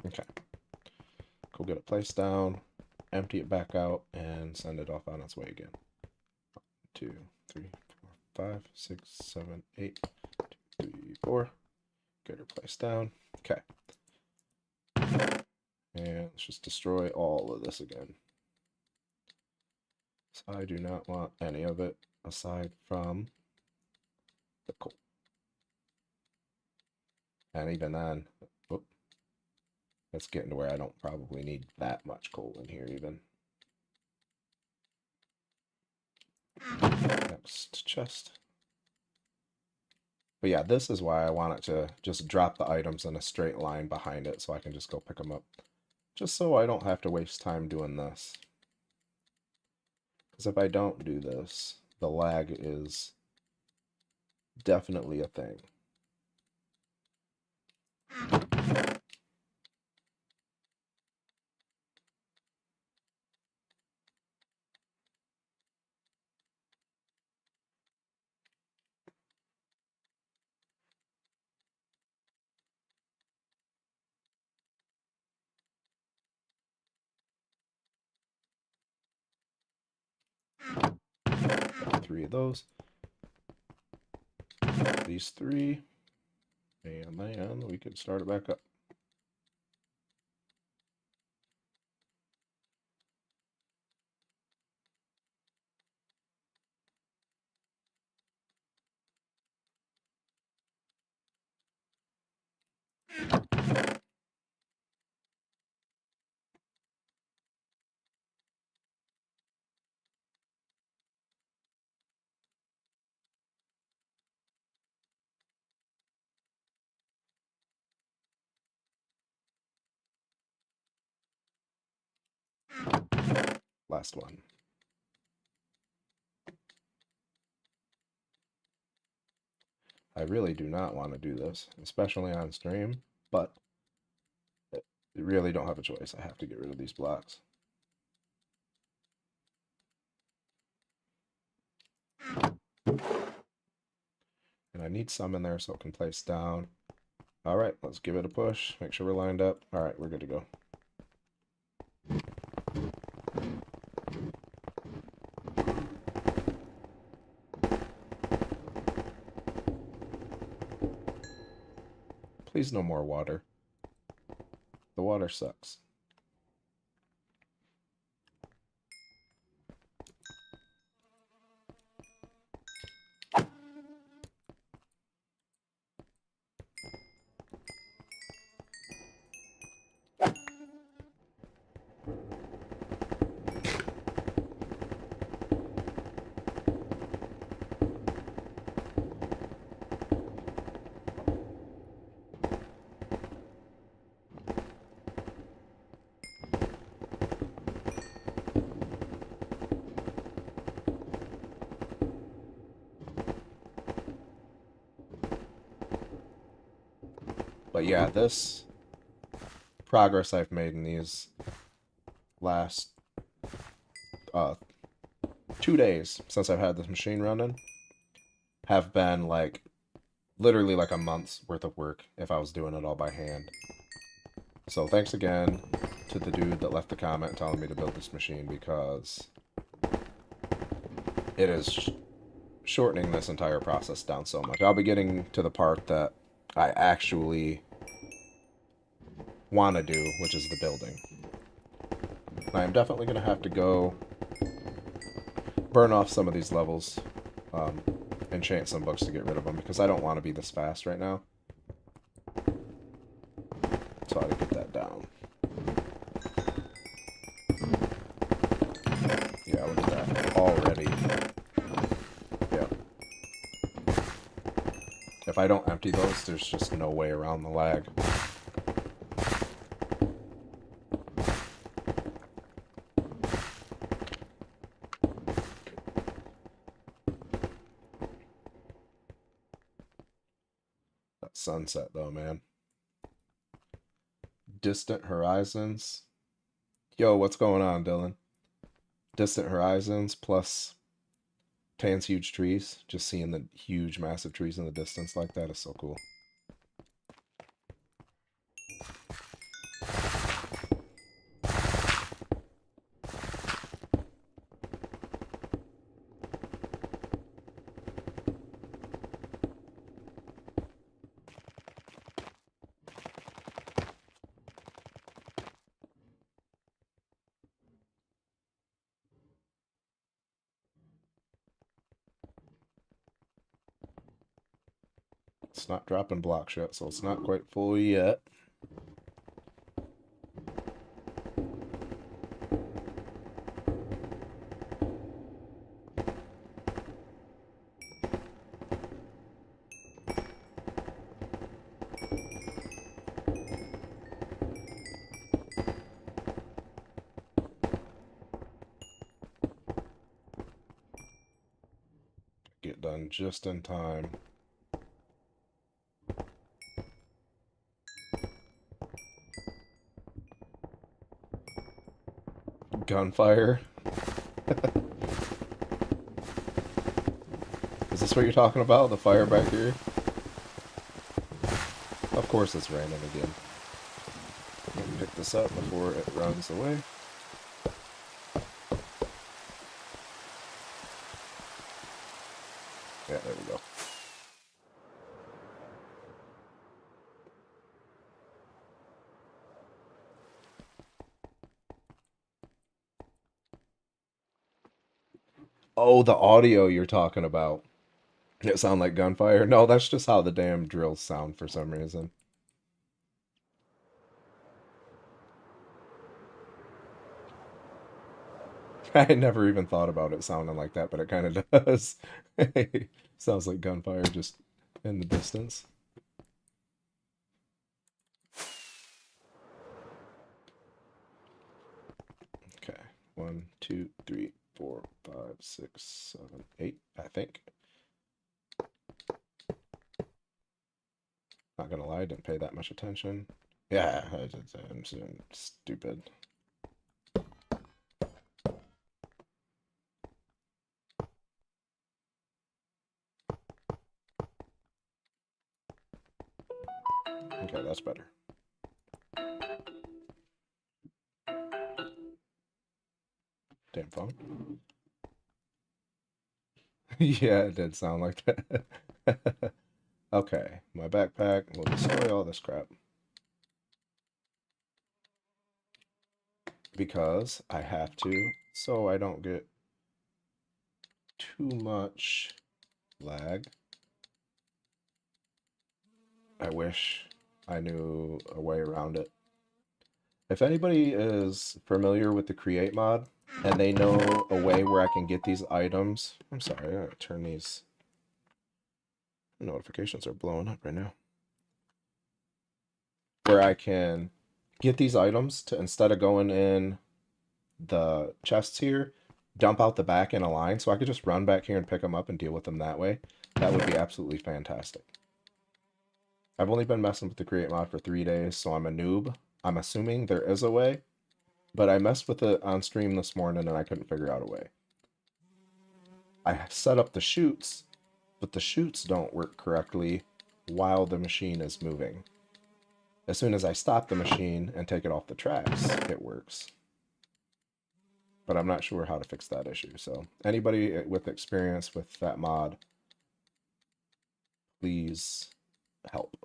Okay. Go get it placed down, empty it back out, and send it off on its way again. 1, 2, 3, 4, 5, 6, 7, 8, 2, 3, 4. Get her placed down. Okay. And let's just destroy all of this again. So I do not want any of it aside from the coal. And even then, whoop, that's getting to where I don't probably need that much coal in here even. Next chest. But yeah, this is why I want it to just drop the items in a straight line behind it so I can just go pick them up. Just so I don't have to waste time doing this. Because if I don't do this, the lag is definitely a thing. Three of those. These three. And then we can start it back up. Last one. I really do not want to do this, especially on stream, but I really don't have a choice. I have to get rid of these blocks. And I need some in there so it can place down. All right, let's give it a push. Make sure we're lined up. All right, we're good to go. Please no more water. The water sucks. But yeah, this progress I've made in these last 2 days since I've had this machine running have been like literally like a month's worth of work if I was doing it all by hand. So thanks again to the dude that left the comment telling me to build this machine, because it is shortening this entire process down so much. I'll be getting to the part that I actually want to do, which is the building. And I'm definitely going to have to go burn off some of these levels, enchant some books to get rid of them, because I don't want to be this fast right now. So I gotta get that down. Yeah, look at that. Already. Yeah. If I don't empty those, there's just no way around the lag. That sunset though, man. Distant horizons. Yo, what's going on, Dylan? Distant horizons plus Tan's huge trees. Just seeing the huge, massive trees in the distance like that is so cool. It's not dropping blocks yet, so it's not quite full yet. Get done just in time. Gunfire. Is this what you're talking about? The fire back here? Of course it's raining again. Let me pick this up before it runs away. Yeah, there we go. Oh, the audio you're talking about. It sound like gunfire? No, that's just how the damn drills sound for some reason. I never even thought about it sounding like that, but it kind of does. Sounds like gunfire just in the distance. Okay. 1, 2, 3, 4, 5, 6, 7, 8, I think. Not gonna lie, I didn't pay that much attention. Yeah, I'm stupid. Okay, that's better. Damn phone. Yeah, it did sound like that. Okay, my backpack will destroy all this crap. Because I have to, so I don't get too much lag. I wish I knew a way around it. If anybody is familiar with the create mod and they know a way where I can get these items, I'm sorry, I gotta turn these notifications are blowing up right now. Where I can get these items to, instead of going in the chests here, dump out the back in a line, so I could just run back here and pick them up and deal with them that way. That would be absolutely fantastic. I've only been messing with the create mod for 3 days, so I'm a noob. I'm assuming there is a way, but I messed with it on stream this morning and I couldn't figure out a way. I set up the chutes, but the chutes don't work correctly while the machine is moving. As soon as I stop the machine and take it off the tracks, it works. But I'm not sure how to fix that issue. So anybody with experience with that mod, please help.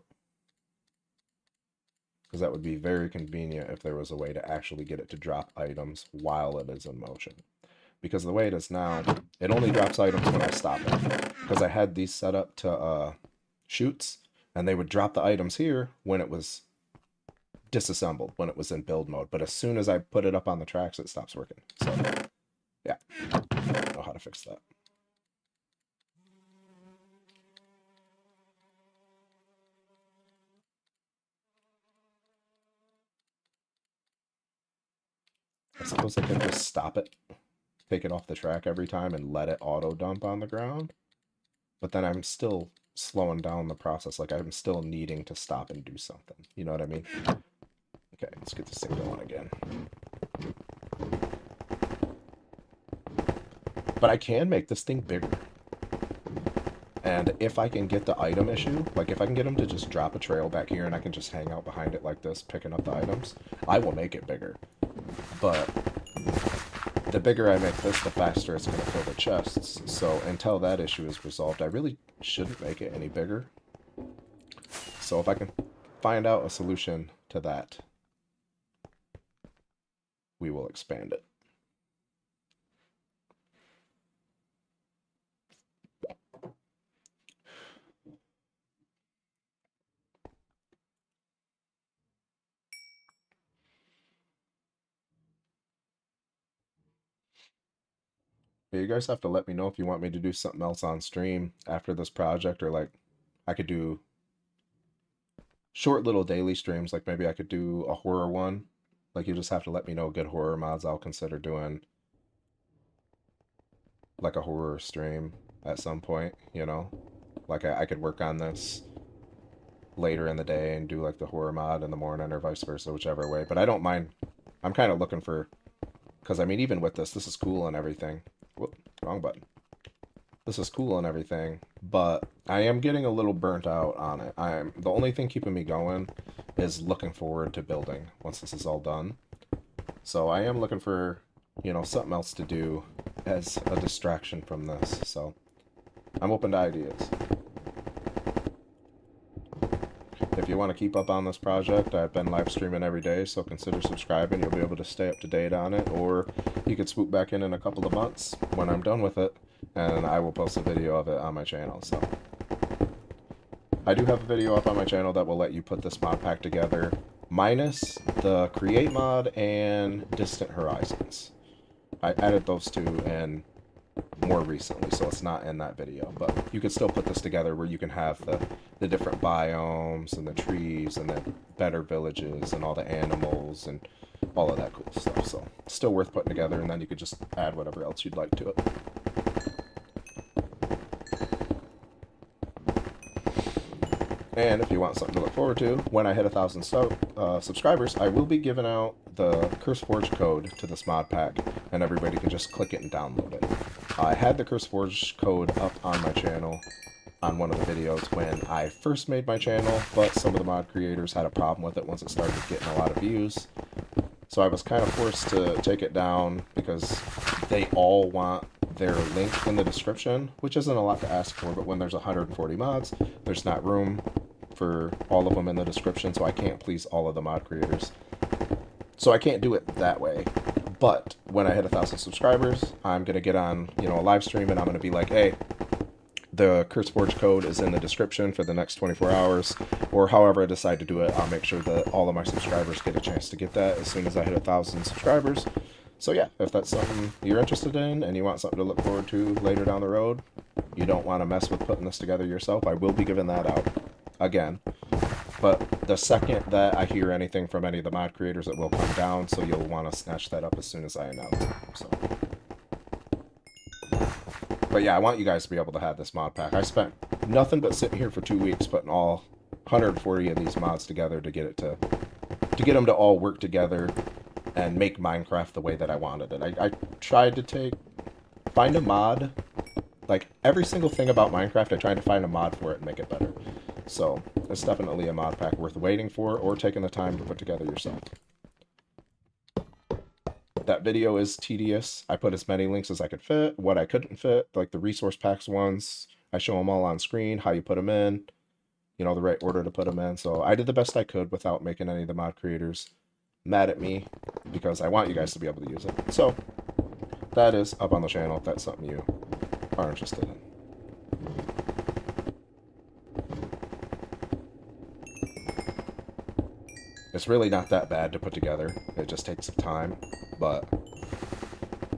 Because that would be very convenient if there was a way to actually get it to drop items while it is in motion. Because the way it is now, it only drops items when I stop it. Because I had these set up to chutes, and they would drop the items here when it was disassembled, when it was in build mode. But as soon as I put it up on the tracks, it stops working. So, yeah, I don't know how to fix that. I suppose I can just stop it, take it off the track every time, and let it auto dump on the ground. But then I'm still slowing down the process. Like, I'm still needing to stop and do something. You know what I mean? Okay, let's get this thing going again. But I can make this thing bigger. And if I can get the item issue, like if I can get them to just drop a trail back here and I can just hang out behind it like this, picking up the items, I will make it bigger. But the bigger I make this, the faster it's going to fill the chests. So until that issue is resolved, I really shouldn't make it any bigger. So if I can find out a solution to that, we will expand it. You guys have to let me know if you want me to do something else on stream after this project, or like I could do short little daily streams. Like maybe I could do a horror one. Like you just have to let me know good horror mods. I'll consider doing like a horror stream at some point, you know? Like I could work on this later in the day and do like the horror mod in the morning or vice versa, whichever way. But I don't mind. I'm kind of looking for, because I mean, even with this is cool and everything. Whoop, wrong button. This is cool and everything, but I am getting a little burnt out on it. The only thing keeping me going is looking forward to building once this is all done. So I am looking for, you know, something else to do as a distraction from this. So I'm open to ideas. If you want to keep up on this project, I've been live streaming every day, so consider subscribing. You'll be able to stay up to date on it, or you could swoop back in a couple of months when I'm done with it, and I will post a video of it on my channel. So I do have a video up on my channel that will let you put this mod pack together, minus the create mod and distant horizons. I added those two in more recently, so it's not in that video, but you can still put this together where you can have the different biomes and the trees and the better villages and all the animals and all of that cool stuff. So it's still worth putting together, and then you could just add whatever else you'd like to it. And if you want something to look forward to, when I hit 1,000 subscribers, I will be giving out the CurseForge code to this mod pack, and everybody can just click it and download it. I had the CurseForge code up on my channel on one of the videos when I first made my channel, but some of the mod creators had a problem with it once it started getting a lot of views. So I was kind of forced to take it down because they all want their link in the description, which isn't a lot to ask for, but when there's 140 mods, there's not room for all of them in the description, so I can't please all of the mod creators. So I can't do it that way. But when I hit 1,000 subscribers, I'm going to get on, you know, a live stream, and I'm going to be like, hey, the CurseForge code is in the description for the next 24 hours, or however I decide to do it. I'll make sure that all of my subscribers get a chance to get that as soon as I hit 1,000 subscribers. So yeah, if that's something you're interested in and you want something to look forward to later down the road, you don't want to mess with putting this together yourself, I will be giving that out again. But the second that I hear anything from any of the mod creators, it will come down, so you'll want to snatch that up as soon as I announce it. So. But yeah, I want you guys to be able to have this mod pack. I spent nothing but sitting here for 2 weeks putting all 140 of these mods together to get them to all work together and make Minecraft the way that I wanted it. I tried to find a mod, like every single thing about Minecraft, I tried to find a mod for it and make it better. So it's definitely a mod pack worth waiting for or taking the time to put together yourself. That video is tedious. I put as many links as I could fit. What I couldn't fit, like the resource packs ones, I show them all on screen, how you put them in, you know, the right order to put them in. So I did the best I could without making any of the mod creators mad at me, because I want you guys to be able to use it. So that is up on the channel if that's something you are interested in. It's really not that bad to put together. It just takes some time, but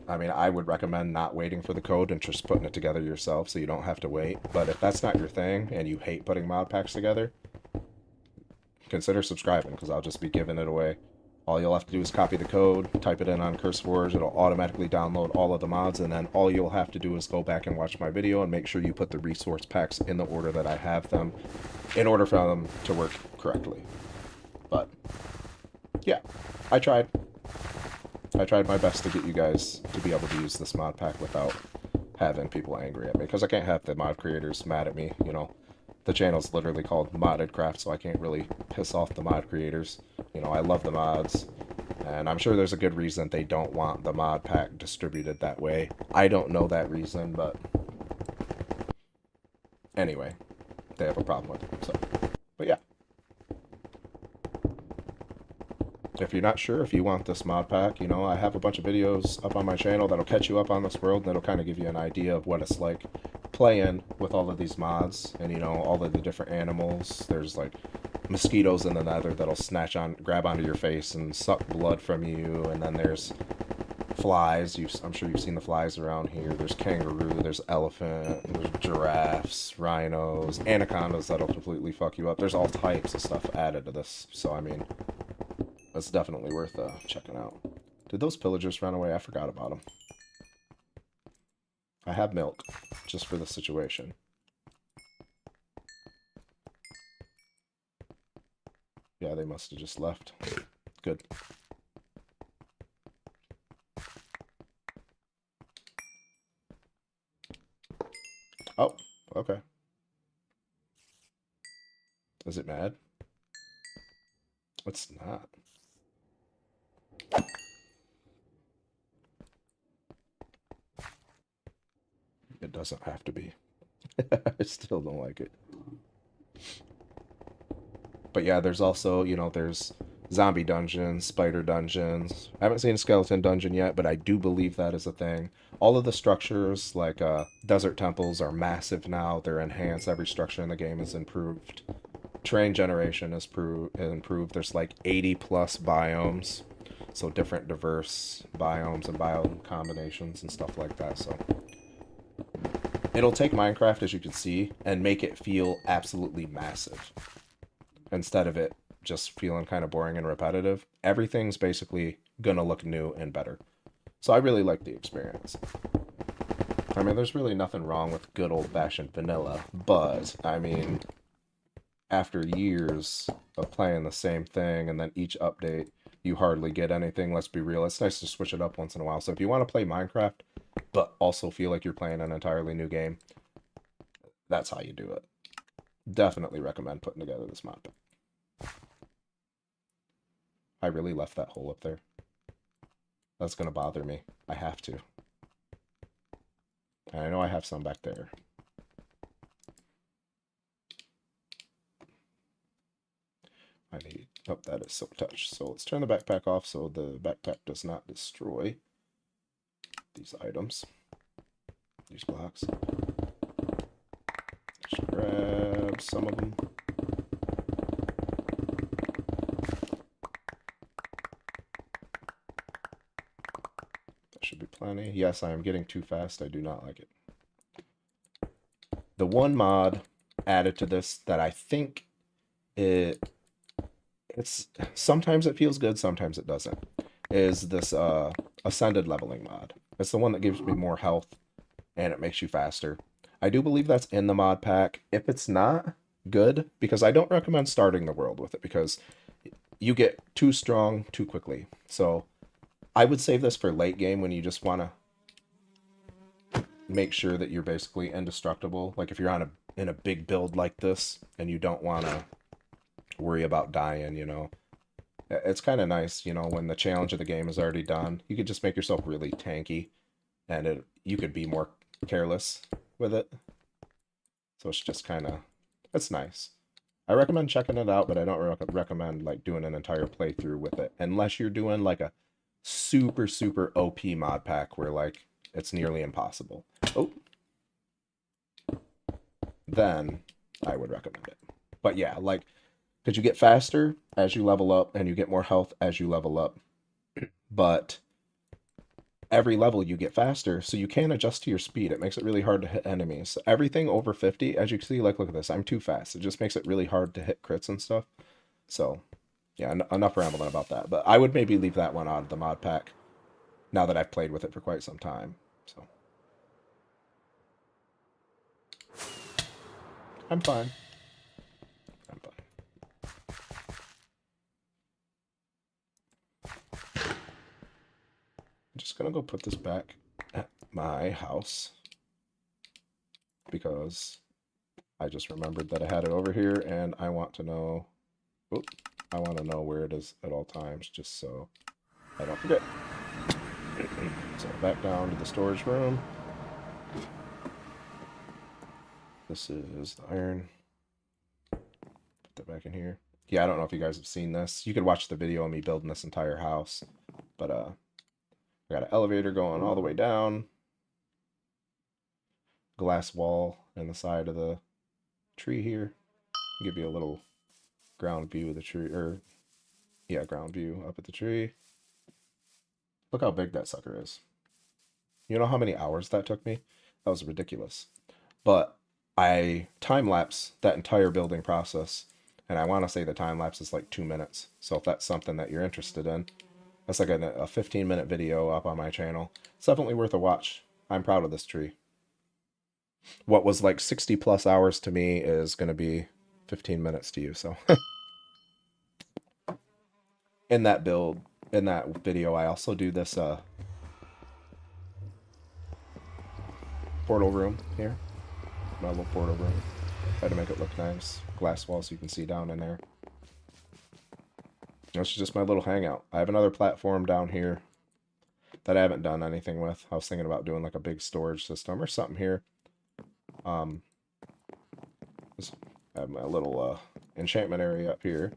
I mean, I would recommend not waiting for the code and just putting it together yourself so you don't have to wait. But if that's not your thing and you hate putting mod packs together, consider subscribing, because I'll just be giving it away. All you'll have to do is copy the code, type it in on CurseForge, it'll automatically download all of the mods, and then all you'll have to do is go back and watch my video and make sure you put the resource packs in the order that I have them, in order for them to work correctly. But, yeah, I tried my best to get you guys to be able to use this mod pack without having people angry at me, because I can't have the mod creators mad at me, you know. The channel's literally called Modded Craft, so I can't really piss off the mod creators. You know, I love the mods, and I'm sure there's a good reason they don't want the mod pack distributed that way. I don't know that reason, but anyway, they have a problem with it, so. But yeah. If you're not sure if you want this mod pack, you know, I have a bunch of videos up on my channel that'll catch you up on this world, and that'll kind of give you an idea of what it's like playing with all of these mods, and, you know, all of the different animals. There's, like, mosquitoes in the nether that'll grab onto your face and suck blood from you, and then there's flies. I'm sure you've seen the flies around here. There's kangaroo, there's elephant, there's giraffes, rhinos, anacondas that'll completely fuck you up. There's all types of stuff added to this, so, I mean, that's definitely worth checking out. Did those pillagers run away? I forgot about them. I have milk, just for the situation. Yeah, they must have just left. Good. Oh, okay. Is it mad? It's not. It doesn't have to be. I still don't like it. But yeah, there's also, you know, there's zombie dungeons, spider dungeons. I haven't seen a skeleton dungeon yet, but I do believe that is a thing. All of the structures, like desert temples, are massive now. They're enhanced. Every structure in the game is improved. Terrain generation is improved. There's like 80 plus biomes. So different diverse biomes and biome combinations and stuff like that. So it'll take Minecraft, as you can see, and make it feel absolutely massive. Instead of it just feeling kind of boring and repetitive, everything's basically gonna look new and better. So I really like the experience. I mean, there's really nothing wrong with good old-fashioned vanilla, but, I mean, after years of playing the same thing, and then each update, you hardly get anything. Let's be real. It's nice to switch it up once in a while. So if you want to play Minecraft, but also feel like you're playing an entirely new game, that's how you do it. Definitely recommend putting together this mod pack. I really left that hole up there. That's going to bother me. I have to. And I know I have some back there. I need... Oh, that is silk touch. So let's turn the backpack off so the backpack does not destroy these items. These blocks. Just grab some of them. That should be plenty. Yes, I am getting too fast. I do not like it. The one mod added to this that I think it's sometimes it feels good, sometimes it doesn't, is this ascended leveling mod. It's the one that gives me more health and it makes you faster. I do believe that's in the mod pack. If it's not, good, because I don't recommend starting the world with it because you get too strong too quickly. So I would save this for late game when you just want to make sure that you're basically indestructible. Like if you're on in a big build like this and you don't want to worry about dying, you know. It's kind of nice, you know, when the challenge of the game is already done. You could just make yourself really tanky and you could be more careless with it. So it's just kind of, it's nice. I recommend checking it out, but I don't recommend like doing an entire playthrough with it unless you're doing like a super super OP mod pack where like it's nearly impossible. Oh, then I would recommend it. But yeah, like because you get faster as you level up and you get more health as you level up. But every level you get faster, so you can't adjust to your speed. It makes it really hard to hit enemies. Everything over 50, as you can see, like look at this, I'm too fast. It just makes it really hard to hit crits and stuff. So yeah, enough rambling about that. But I would maybe leave that one out of the mod pack now that I've played with it for quite some time. So I'm fine. I'm fine. I'm just gonna go put this back at my house because I just remembered that I had it over here and I want to know, I want to know where it is at all times just so I don't forget. So back down to the storage room. This is the iron. Put that back in here. Yeah, I don't know if you guys have seen this. You could watch the video of me building this entire house. But I got an elevator going all the way down. Glass wall in the side of the tree here. Give you a little ground view of the tree, or yeah, ground view up at the tree. Look how big that sucker is. You know how many hours that took me? That was ridiculous. But I time-lapse that entire building process, and I want to say the time-lapse is like 2 minutes. So if that's something that you're interested in, that's like a 15-minute video up on my channel. It's definitely worth a watch. I'm proud of this tree. What was like 60 plus hours to me is going to be 15 minutes to you, so. In that build, in that video, I also do this portal room here. My little portal room. Try to make it look nice. Glass wall so you can see down in there. This is just my little hangout. I have another platform down here that I haven't done anything with. I was thinking about doing like a big storage system or something here. Just have my little enchantment area up here.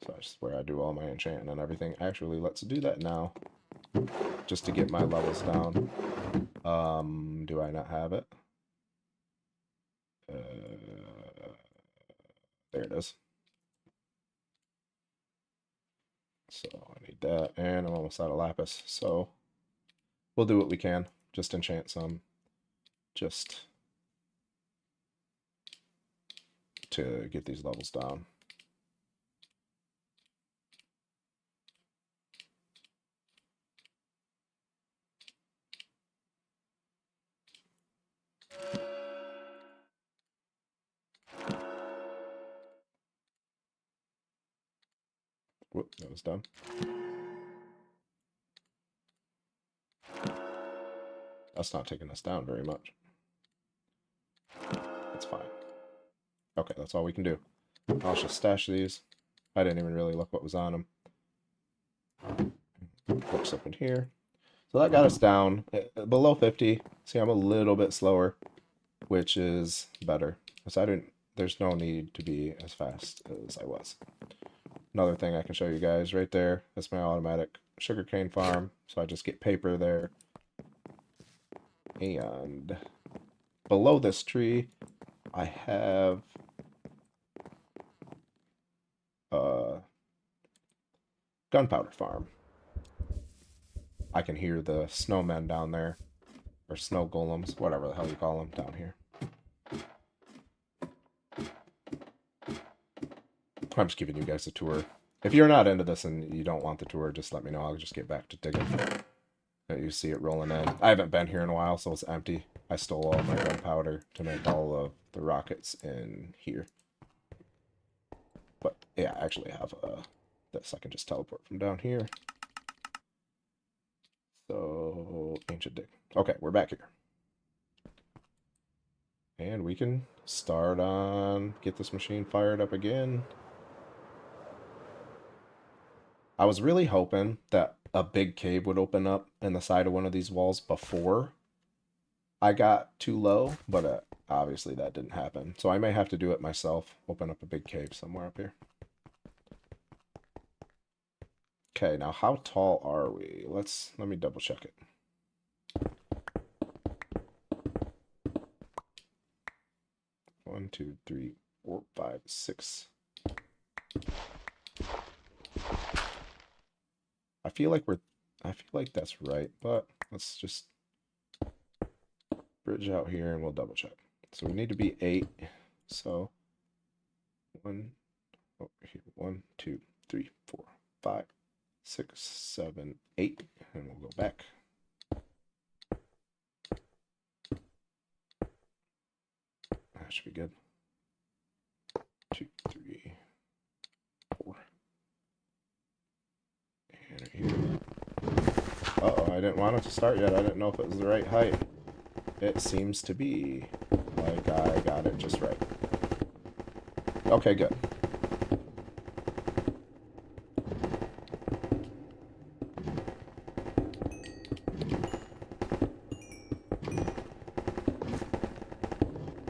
So that's where I do all my enchanting and everything. Actually, let's do that now. Just to get my levels down. Do I not have it? There it is. So I need that, and I'm almost out of lapis. So we'll do what we can. Just enchant some. Just to get these levels down. Whoop, that was done. That's not taking us down very much. That's fine. Okay, that's all we can do. I'll just stash these. I didn't even really look what was on them. Books up in here. So that got us down below 50. See, I'm a little bit slower, which is better. So there's no need to be as fast as I was. Another thing I can show you guys right there. That's my automatic sugarcane farm. So I just get paper there. And below this tree, I have a gunpowder farm. I can hear the snowmen down there, or snow golems, whatever the hell you call them down here. I'm just giving you guys a tour. If you're not into this and you don't want the tour, just let me know. I'll just get back to digging. You see it rolling in. I haven't been here in a while, so it's empty. I stole all my gunpowder to make all of the rockets in here. But yeah, I actually have this. I can just teleport from down here. So, ancient dig. Okay, we're back here. And we can start on, get this machine fired up again. I was really hoping that a big cave would open up in the side of one of these walls before I got too low, but obviously that didn't happen. So I may have to do it myself, open up a big cave somewhere up here. Okay, now how tall are we? Let me double check it. One, two, three, 4, 5, 6. I feel like that's right, but let's just bridge out here and we'll double check. So we need to be 8. So 1, 2, 3, 4, 5, 6, 7, 8, and we'll go back. That should be good. 2, 3, 4. And right here. Uh-oh, I didn't want it to start yet. I didn't know if it was the right height. It seems to be. Like I got it just right. Okay, good.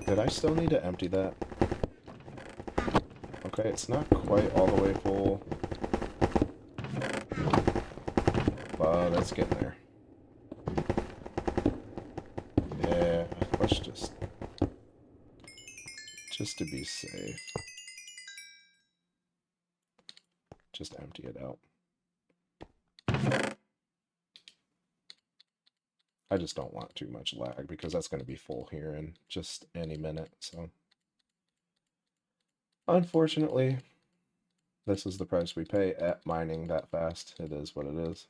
Did I still need to empty that? Okay, it's not quite all the way full. But it's getting there. Yeah, let's just to be safe. Just empty it out. I just don't want too much lag because that's going to be full here in just any minute. So, unfortunately, this is the price we pay at mining that fast. It is what it is.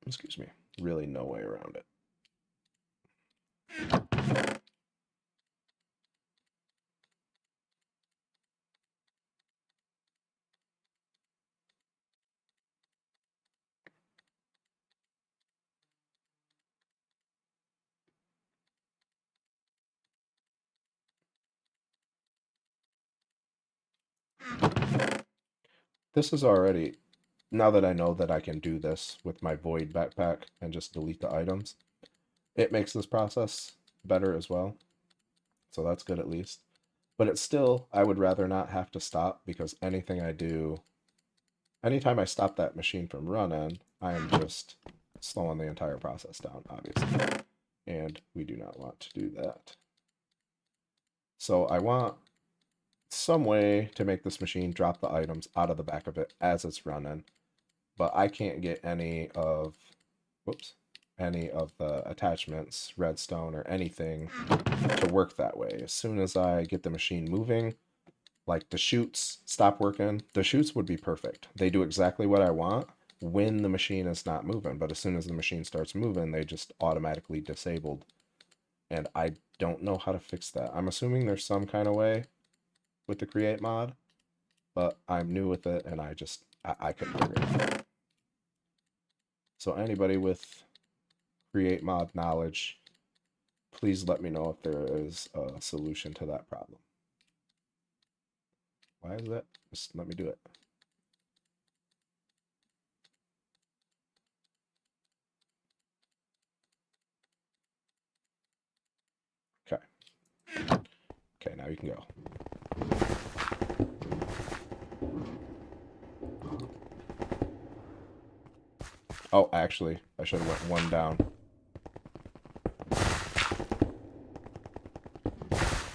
Excuse me. Really no way around it. This is already, now that I know that I can do this with my void backpack and just delete the items, it makes this process better as well. So that's good at least. But it's still, I would rather not have to stop because anything I do, anytime I stop that machine from running, I am just slowing the entire process down, obviously. And we do not want to do that. So I want some way to make this machine drop the items out of the back of it as it's running, but I can't get any of, any of the attachments, redstone or anything to work that way. As soon as I get the machine moving, like the chutes stop working, the chutes would be perfect. They do exactly what I want when the machine is not moving, but as soon as the machine starts moving, they just automatically disabled. And I don't know how to fix that. I'm assuming there's some kind of way with the create mod, but I'm new with it and I couldn't figure it out. So anybody with create mod knowledge, please let me know if there is a solution to that problem. Why is that? Just let me do it. Okay. Okay, now you can go. Oh, actually, I should have went one down.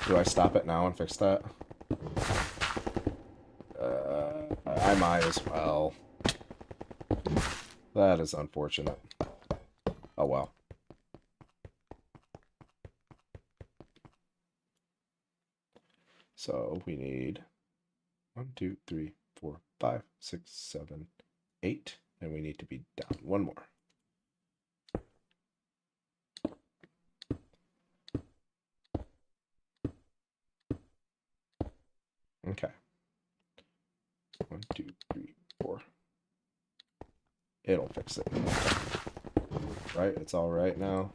Do I stop it now and fix that? I might as well. That is unfortunate. Oh well. So we need 1, 2, 3, 4, 5, 6, 7, 8, and we need to be down one more. 1, 2, 3, 4. It'll fix it. Right? It's all right now.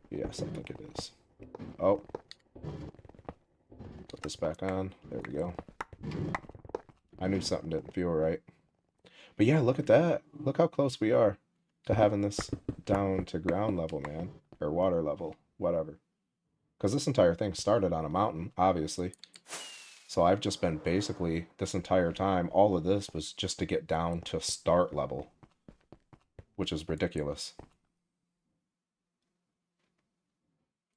Yes, I think it is. Oh. Put this back on. There we go. I knew something didn't feel right. But yeah, look at that. Look how close we are to having this down to ground level, man. Or water level. Whatever. Because this entire thing started on a mountain, obviously. So I've just been basically, this entire time, all of this was just to get down to start level. Which is ridiculous.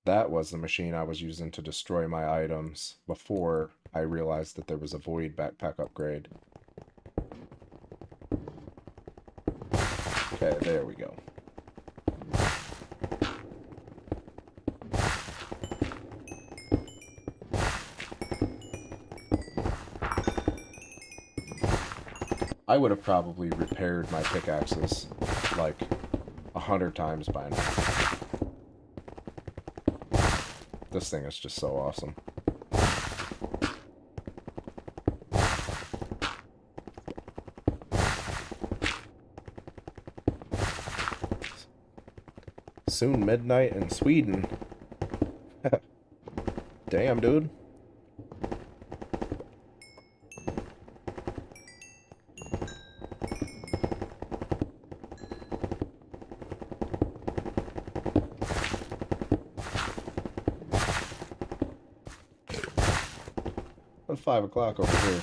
That was the machine I was using to destroy my items before I realized that there was a void backpack upgrade. Okay, there we go. I would have probably repaired my pickaxes like 100 times by now. This thing is just so awesome. Soon midnight in Sweden. Damn, dude. It's 5 o'clock over here.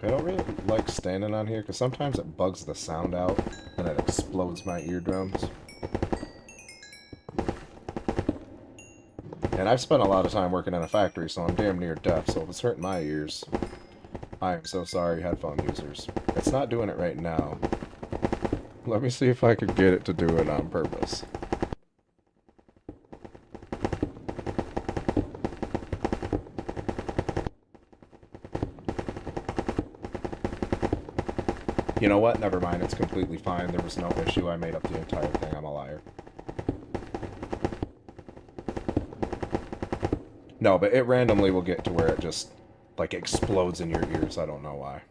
I don't really like standing on here because sometimes it bugs the sound out and it explodes my eardrums. And I've spent a lot of time working in a factory, so I'm damn near deaf, so if it's hurting my ears, I am so sorry, headphone users. It's not doing it right now. Let me see if I can get it to do it on purpose. You know what? Never mind. It's completely fine. There was no issue. I made up the entire thing. I'm a liar. No, but it randomly will get to where it just, like, explodes in your ears. I don't know why.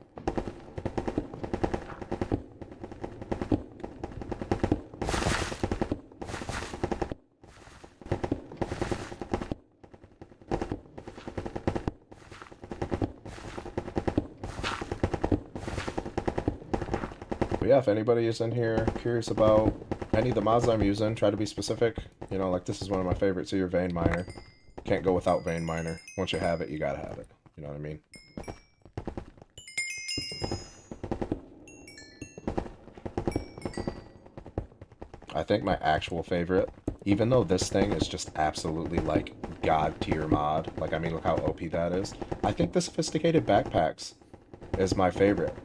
But yeah, if anybody is in here curious about any of the mods I'm using, try to be specific. You know, like this is one of my favorites here, Vein Miner. Can't go without Vein Miner. Once you have it, you gotta have it. You know what I mean? I think my actual favorite, even though this thing is just absolutely like god tier mod, like I mean look how OP that is, I think the sophisticated backpacks is my favorite.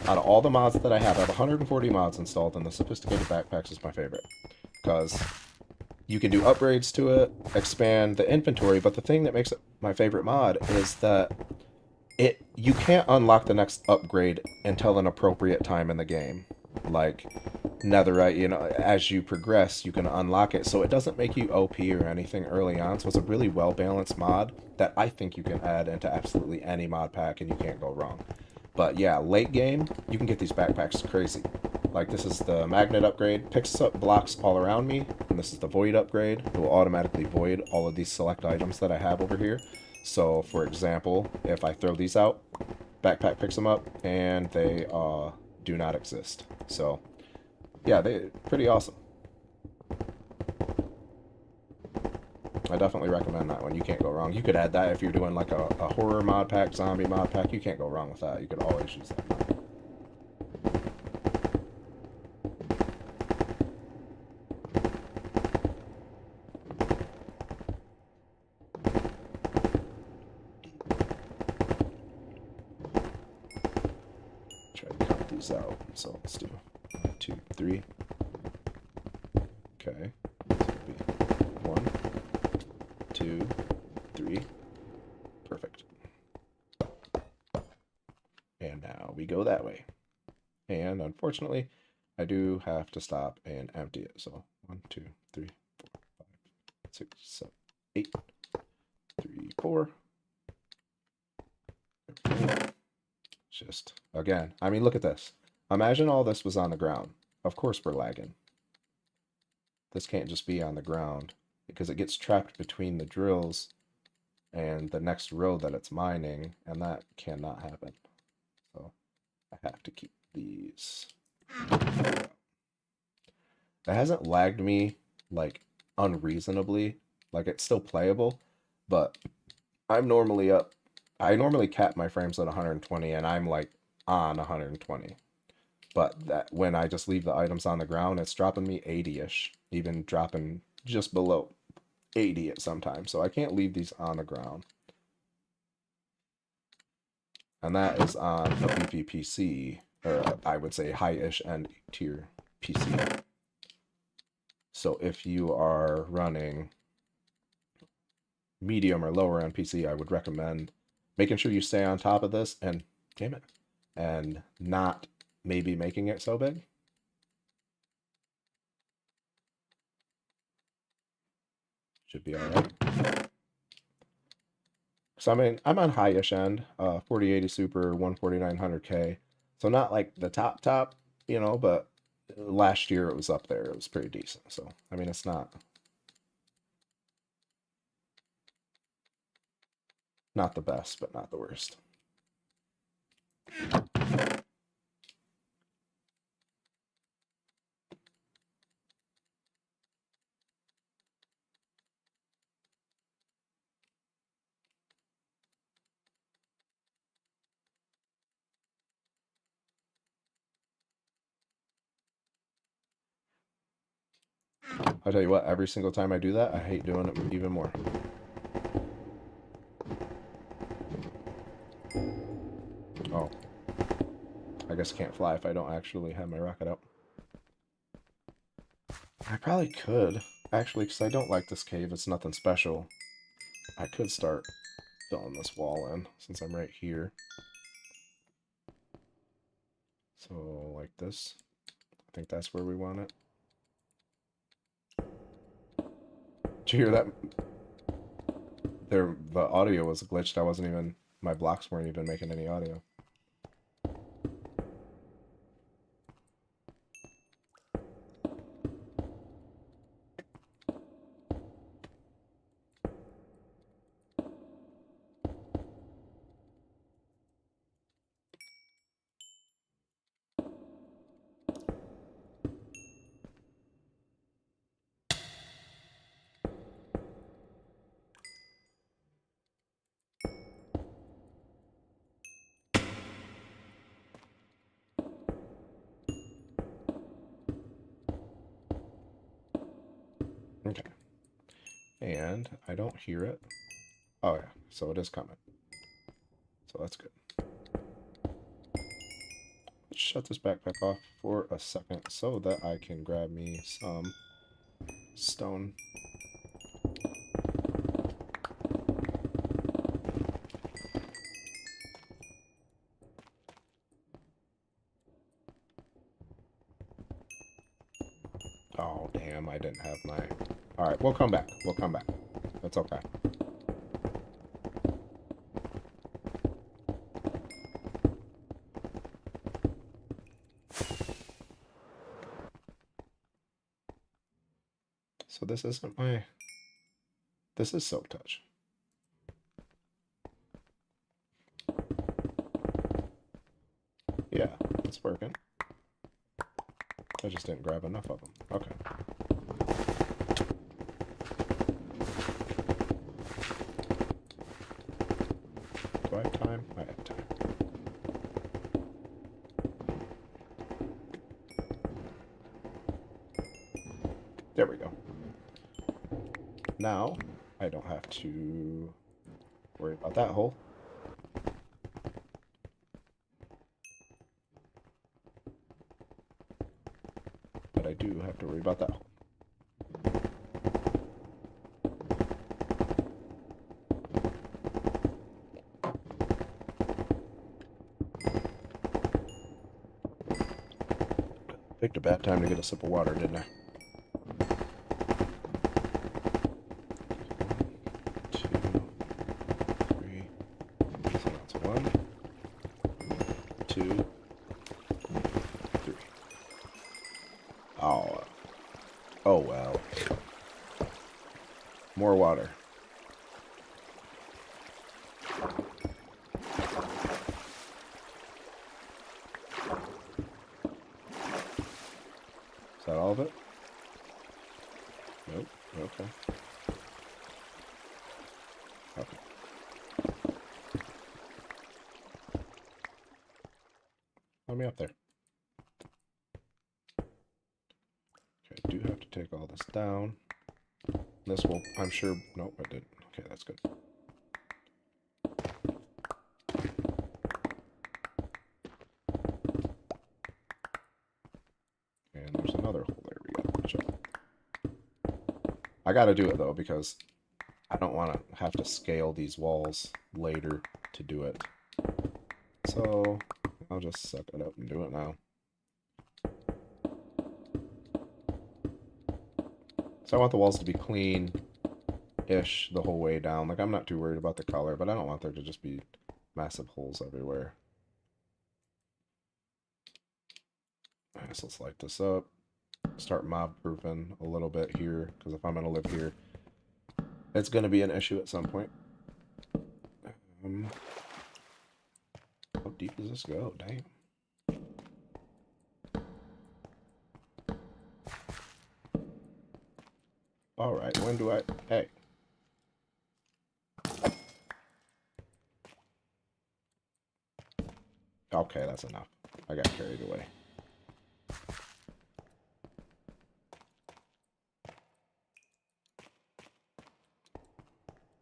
Out of all the mods that I have 140 mods installed, and the sophisticated backpacks is my favorite. Because you can do upgrades to it, expand the inventory, but the thing that makes it my favorite mod is that you can't unlock the next upgrade until an appropriate time in the game. Like netherite, you know, as you progress, you can unlock it, so it doesn't make you OP or anything early on, so it's a really well-balanced mod that I think you can add into absolutely any mod pack and you can't go wrong. But yeah, late game, you can get these backpacks crazy. Like this is the magnet upgrade, picks up blocks all around me, and this is the void upgrade. It will automatically void all of these select items that I have over here. So for example, if I throw these out, backpack picks them up, and they do not exist. So yeah, they're pretty awesome. I definitely recommend that one. You can't go wrong. You could add that if you're doing like a horror mod pack, zombie mod pack. You can't go wrong with that. You could always use that mod. Try to count these out. So let's do 1, 2, 3. Okay. So it'll be 1, 2, go that way. And unfortunately, I do have to stop and empty it. So 1, 2, 3, 4, 5, 6, 7, 8, 3, 4. Just, again, I mean, look at this. Imagine all this was on the ground. Of course we're lagging. This can't just be on the ground because it gets trapped between the drills and the next row that it's mining, and that cannot happen. So I have to keep these. It hasn't lagged me like unreasonably. Like it's still playable, but I'm normally up. I normally cap my frames at 120 and I'm like on 120. But that when I just leave the items on the ground, it's dropping me 80-ish, even dropping just below 80 at sometimes. So I can't leave these on the ground. And that is on a beefy PC, or I would say high-ish end tier PC. So if you are running medium or lower end PC, I would recommend making sure you stay on top of this and, damn it, and not maybe making it so big. Should be all right. So I mean, I'm on high-ish end, 4080 Super, 14900K. So not like the top, you know, but last year it was up there. It was pretty decent. So I mean, it's not the best, but not the worst. I'll tell you what, every single time I do that, I hate doing it even more. Oh. I guess I can't fly if I don't actually have my rocket out. I probably could, actually, because I don't like this cave. It's nothing special. I could start filling this wall in, since I'm right here. So, like this. I think that's where we want it. Did you hear that? The audio was glitched. My blocks weren't even making any audio. Okay. And I don't hear it. Oh yeah, so it is coming. So that's good. Let's shut this backpack off for a second so that I can grab me some stone. Oh, damn, I didn't have my... Alright, we'll come back. We'll come back. That's okay. So this isn't my... This is Silk Touch. Yeah, it's working. I just didn't grab enough of them. Okay. Do I have time? I have time. There we go. Now, I don't have to worry about that hole. But I do have to worry about that hole. Picked a bad time to get a sip of water, didn't I? 2, 3. So that's 1, 2, 3. Oh. Oh well. More water. Is that all of it? Nope. Okay. Okay. Let me up there. Okay, I do have to take all this down. This will, I'm sure, nope, I didn't. Okay, that's good. And there's another hole there we gotta watch out. I gotta do it though, because I don't want to have to scale these walls later to do it. So I'll just suck it up and do it now. So I want the walls to be clean-ish the whole way down. Like, I'm not too worried about the color, but I don't want there to just be massive holes everywhere. Alright, so let's light this up. Start mob-proofing a little bit here, because if I'm going to live here, it's going to be an issue at some point. How deep does this go? Damn. Alright, when do I... Hey. Okay, that's enough. I got carried away.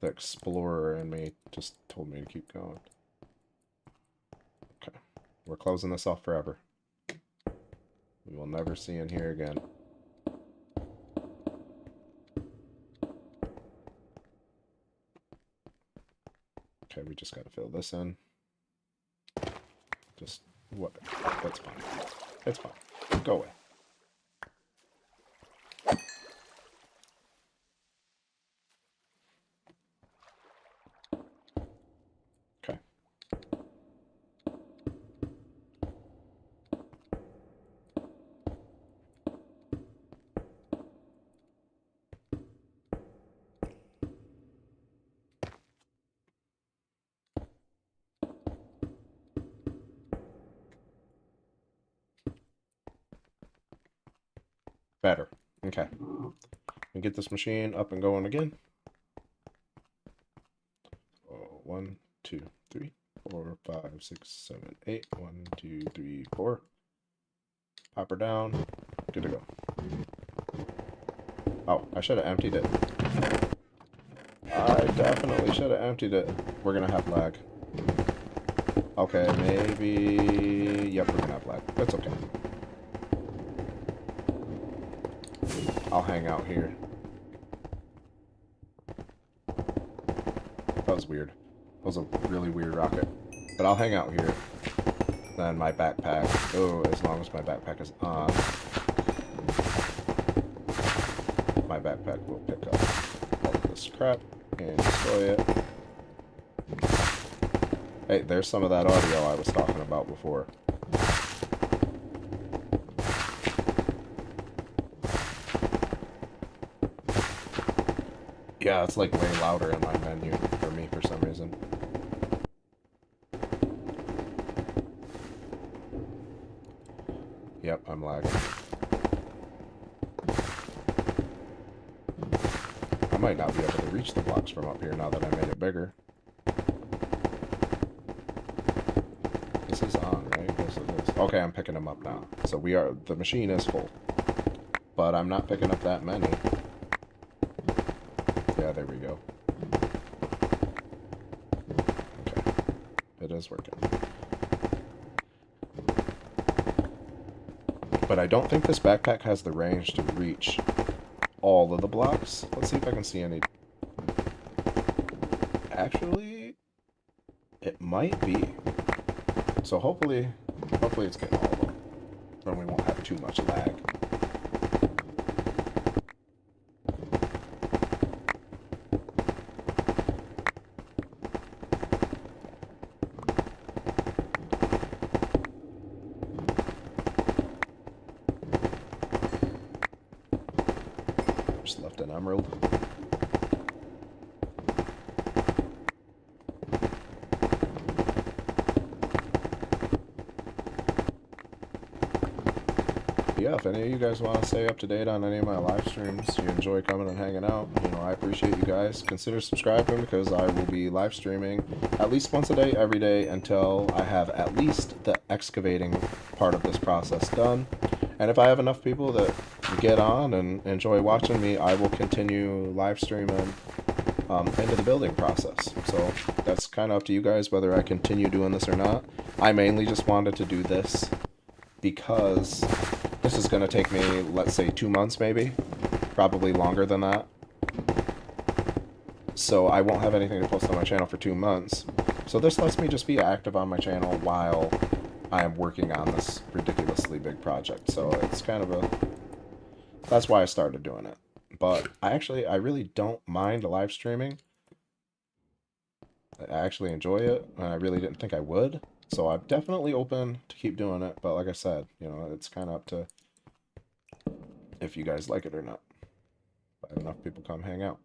The explorer in me just told me to keep going. Okay. We're closing this off forever. We will never see in here again. Okay, we just gotta fill this in. Just, what? That's fine. It's fine. Go away. Okay. Better. Okay. And get this machine up and going again. 1, 2, 3, 4, 5, 6, 7, 8. 1, 2, 3, 4. Pop her down. Good to go. Oh, I should have emptied it. I definitely should have emptied it. We're gonna have lag. Okay, maybe... Yep, we're gonna have lag. That's okay. I'll hang out here. That was weird. That was a really weird rocket. But I'll hang out here. Then my backpack. Oh, as long as my backpack is on, my backpack will pick up all of this crap and destroy it. Hey, there's some of that audio I was talking about before. Yeah, it's like way louder in my menu for me for some reason. Yep, I'm lagging. I might not be able to reach the blocks from up here now that I made it bigger. This is on, right? Yes, it is. Okay, I'm picking them up now. So the machine is full. But I'm not picking up that many. Yeah, there we go. Okay. It is working. But I don't think this backpack has the range to reach all of the blocks. Let's see if I can see any. Actually, it might be. So hopefully it's getting all of them. Then we won't have too much lag. Just left an emerald. Yeah, if any of you guys want to stay up to date on any of my live streams, you enjoy coming and hanging out, you know, I appreciate you guys. Consider subscribing because I will be live streaming at least once a day, every day, until I have at least the excavating part of this process done. And if I have enough people that get on and enjoy watching me, I will continue live streaming into the building process. So that's kind of up to you guys whether I continue doing this or not. I mainly just wanted to do this because this is going to take me, let's say, 2 months maybe. Probably longer than that. So I won't have anything to post on my channel for 2 months. So this lets me just be active on my channel while I am working on this ridiculously big project. So it's kind of a... That's why I started doing it. But I really don't mind live streaming. I actually enjoy it, and I really didn't think I would. So I'm definitely open to keep doing it, but like I said, you know, it's kind of up to if you guys like it or not. If I have enough people come hang out.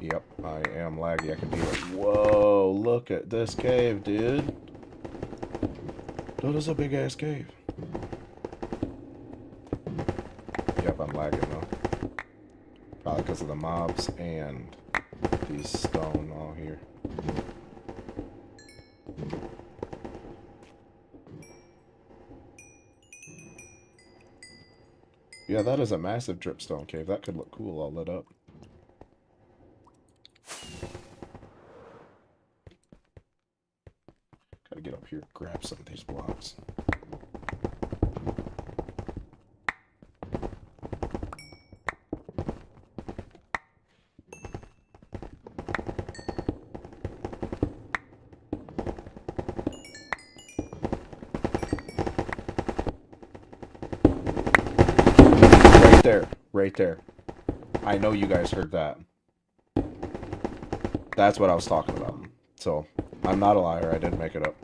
Yep, I am laggy. I can feel it. Whoa, look at this cave, dude. That is a big ass cave. Yep, I'm lagging though. Probably because of the mobs and these stone all here. Yeah, that is a massive dripstone cave. That could look cool all lit up. Gotta get up here and grab some of these blocks. Right there. I know you guys heard that. That's what I was talking about. So, I'm not a liar. I didn't make it up.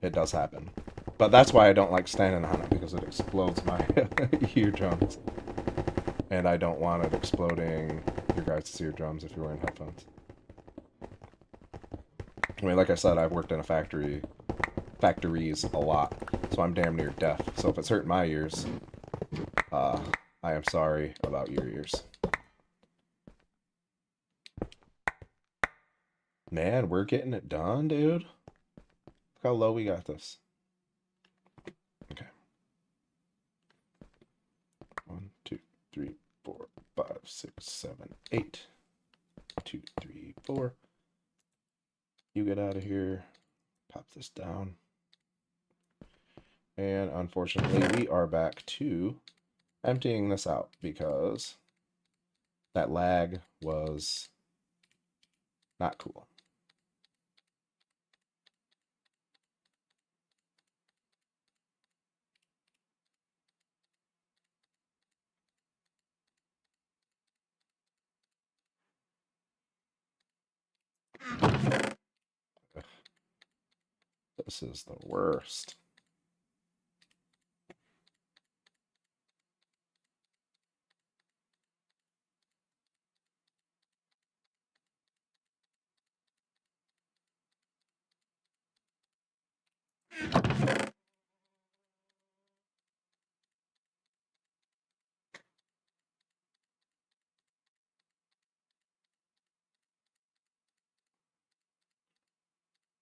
It does happen. But that's why I don't like standing on it, because it explodes my eardrums. And I don't want it exploding your guys' eardrums if you're wearing headphones. I mean, like I said, I've worked in factories a lot, so I'm damn near deaf. So if it's hurting my ears, I am sorry about your ears. Man, we're getting it done, dude. Look how low we got this. Okay. 1, 2, 3, 4, 5, 6, 7, 8. 2, 3, 4. You get out of here. Pop this down. And unfortunately, we are back to emptying this out because that lag was not cool. This is the worst.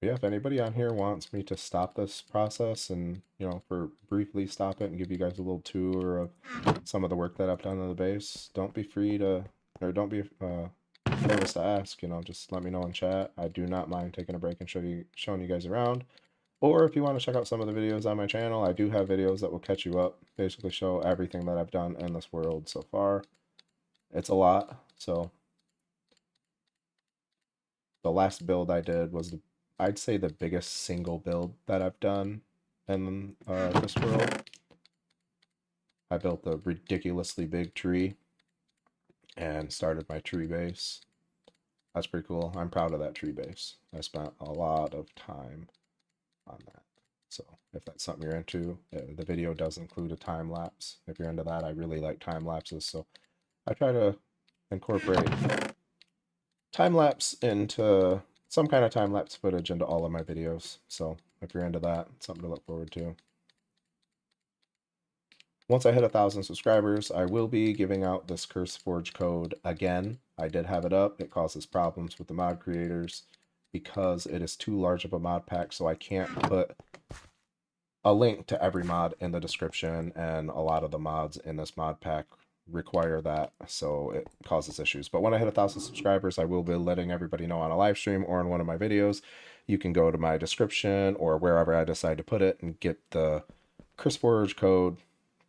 Yeah, if anybody on here wants me to stop this process and, you know, for briefly stop it and give you guys a little tour of some of the work that I've done on the base, don't be don't be nervous to ask, you know, just let me know in chat. I do not mind taking a break and showing you guys around. Or if you want to check out some of the videos on my channel, I do have videos that will catch you up, basically show everything that I've done in this world so far. It's a lot, so The last build I did was, I'd say, the biggest single build that I've done in this world. I built a ridiculously big tree and started my tree base. That's pretty cool. I'm proud of that tree base. I spent a lot of time on that. So if that's something you're into, the video does include a time lapse. If you're into that, I really like time lapses. So I try to incorporate time lapse into some kind of time lapse footage into all of my videos. So if you're into that, it's something to look forward to. Once I hit 1,000 subscribers, I will be giving out this CurseForge code again. I did have it up. It causes problems with the mod creators because it is too large of a mod pack, so I can't put a link to every mod in the description, and a lot of the mods in this mod pack require that, so it causes issues. But when I hit 1,000 subscribers, I will be letting everybody know on a live stream or in one of my videos. You can go to my description or wherever I decide to put it and get the CurseForge code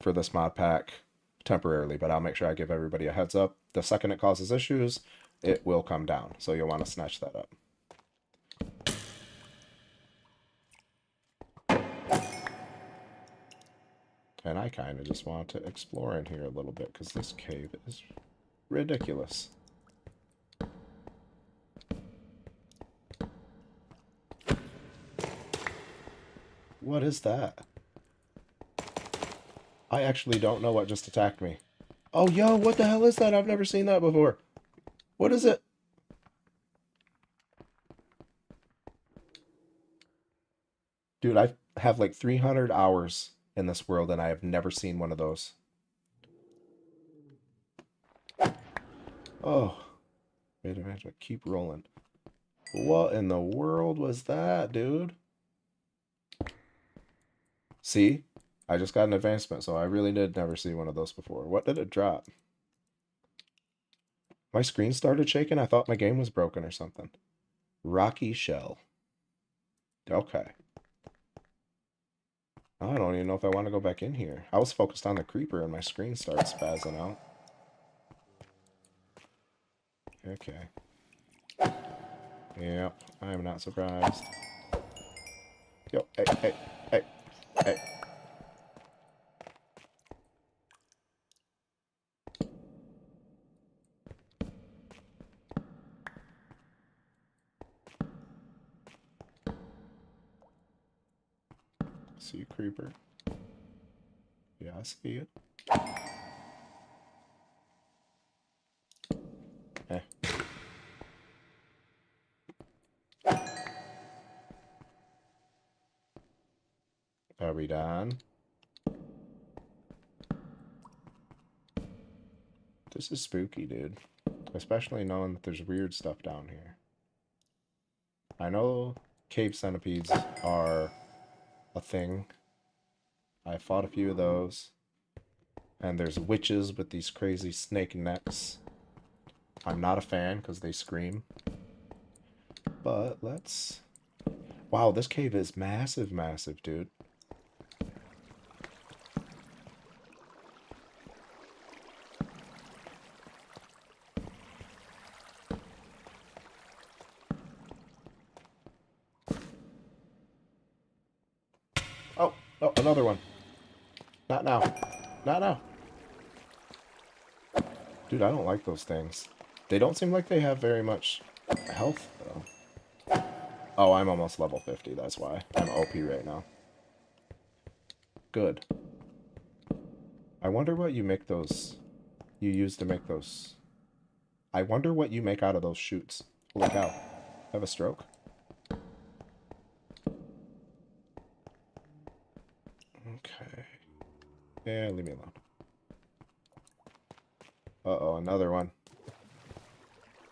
for this mod pack temporarily, but I'll make sure I give everybody a heads up. The second it causes issues, it will come down, so you'll want to snatch that up. And I kind of just want to explore in here a little bit because this cave is ridiculous. What is that? I actually don't know what just attacked me. Oh, yo, what the hell is that? I've never seen that before. What is it? Dude, I have like 300 hours in this world and I have never seen one of those. Oh, wait a minute, keep rolling. What in the world was that, dude? See? I just got an advancement, so I really did never see one of those before. What did it drop? My screen started shaking. I thought my game was broken or something. Rocky shell. Okay. I don't even know if I want to go back in here. I was focused on the creeper and my screen started spazzing out. Okay. Yep, I am not surprised. Yo, hey, hey, hey, hey. See you, creeper. Yeah, I see you. Eh. Are we done? This is spooky, dude. Especially knowing that there's weird stuff down here. I know cave centipedes are a thing. I fought a few of those. And there's witches with these crazy snake necks. I'm not a fan because they scream. But let's... Wow, this cave is massive, massive, dude. Oh, oh, another one. Not now. Not now. Dude, I don't like those things. They don't seem like they have very much health, though. Oh, I'm almost level 50, that's why. I'm OP right now. Good. I wonder what you make those... You use to make those... I wonder what you make out of those shoots. Holy cow. Have a stroke? Okay. Yeah, leave me alone. Uh-oh, another one.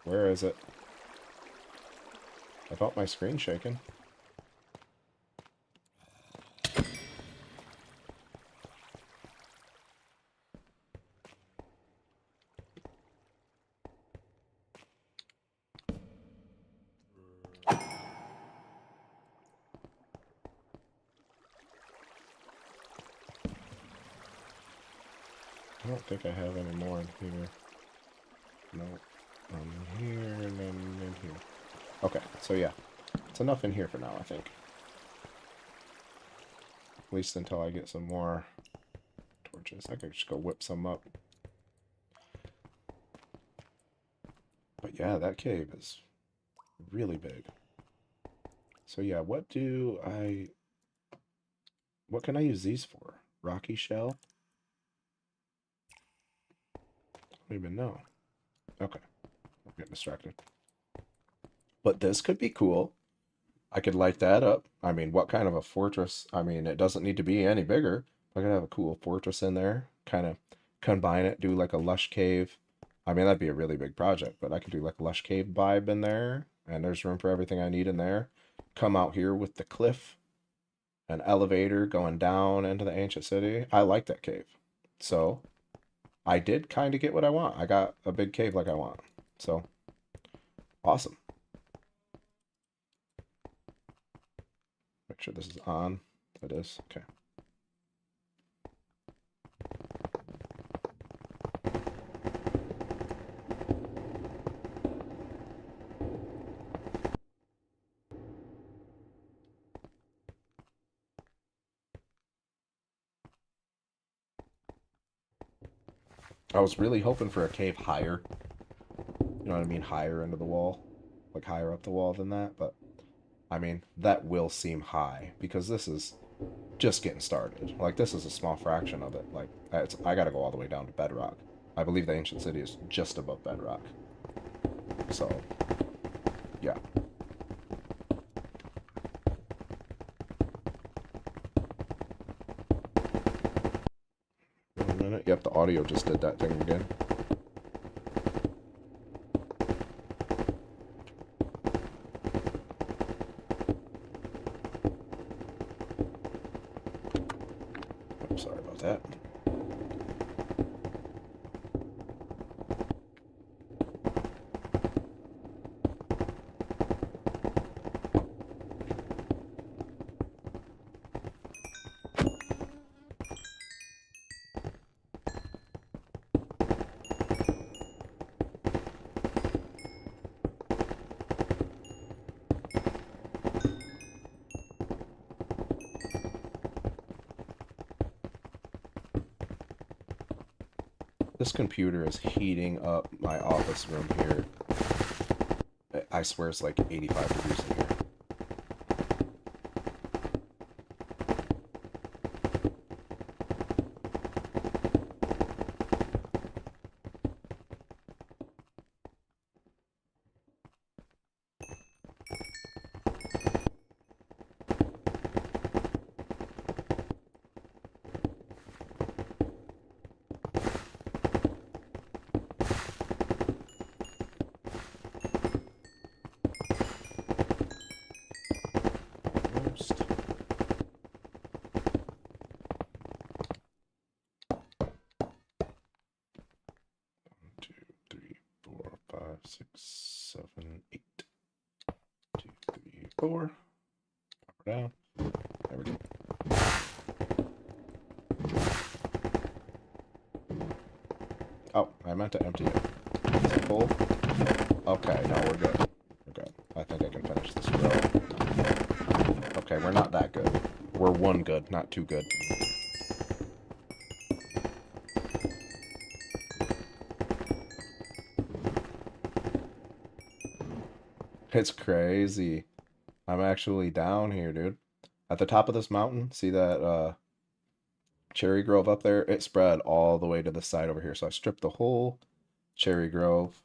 Where is it? I felt my screen shaking. I don't think I have any more in here. Nope. Here and then in here. Okay, so yeah, it's enough in here for now, I think. At least until I get some more torches. I could just go whip some up. But yeah, that cave is really big. So yeah, what can I use these for? Rocky shell? I don't even know. Okay, I'm getting distracted. But this could be cool. I could light that up. I mean, what kind of a fortress? I mean, it doesn't need to be any bigger. I could have a cool fortress in there, kind of combine it, do like a lush cave. I mean, that'd be a really big project, but I could do like a lush cave vibe in there, and there's room for everything I need in there. Come out here with the cliff, an elevator going down into the ancient city. I like that cave. So I did kind of get what I want. I got a big cave like I want. So awesome. Make sure this is on. It is. Okay. I was really hoping for a cave higher. You know what I mean? Higher into the wall. Like higher up the wall than that. But, I mean, that will seem high because this is just getting started. Like, this is a small fraction of it. Like, I gotta go all the way down to bedrock. I believe the ancient city is just above bedrock. So, yeah. Wait a minute. Yep, the audio just did that thing again. I'm sorry about that. This computer is heating up my office room here. I swear it's like 85 degrees in here. Almost. 2, 3, 4, 5, 6, 7, 8. 2, 3, 4. Up or down. There we go. Oh, I meant to empty it. Is it full? Okay, no, we're good. We're good. I think I can finish this row. Okay, we're not that good. We're one good, not too good. It's crazy. I'm actually down here, dude. At the top of this mountain, see that cherry grove up there? It spread all the way to the side over here. So I stripped the whole cherry grove.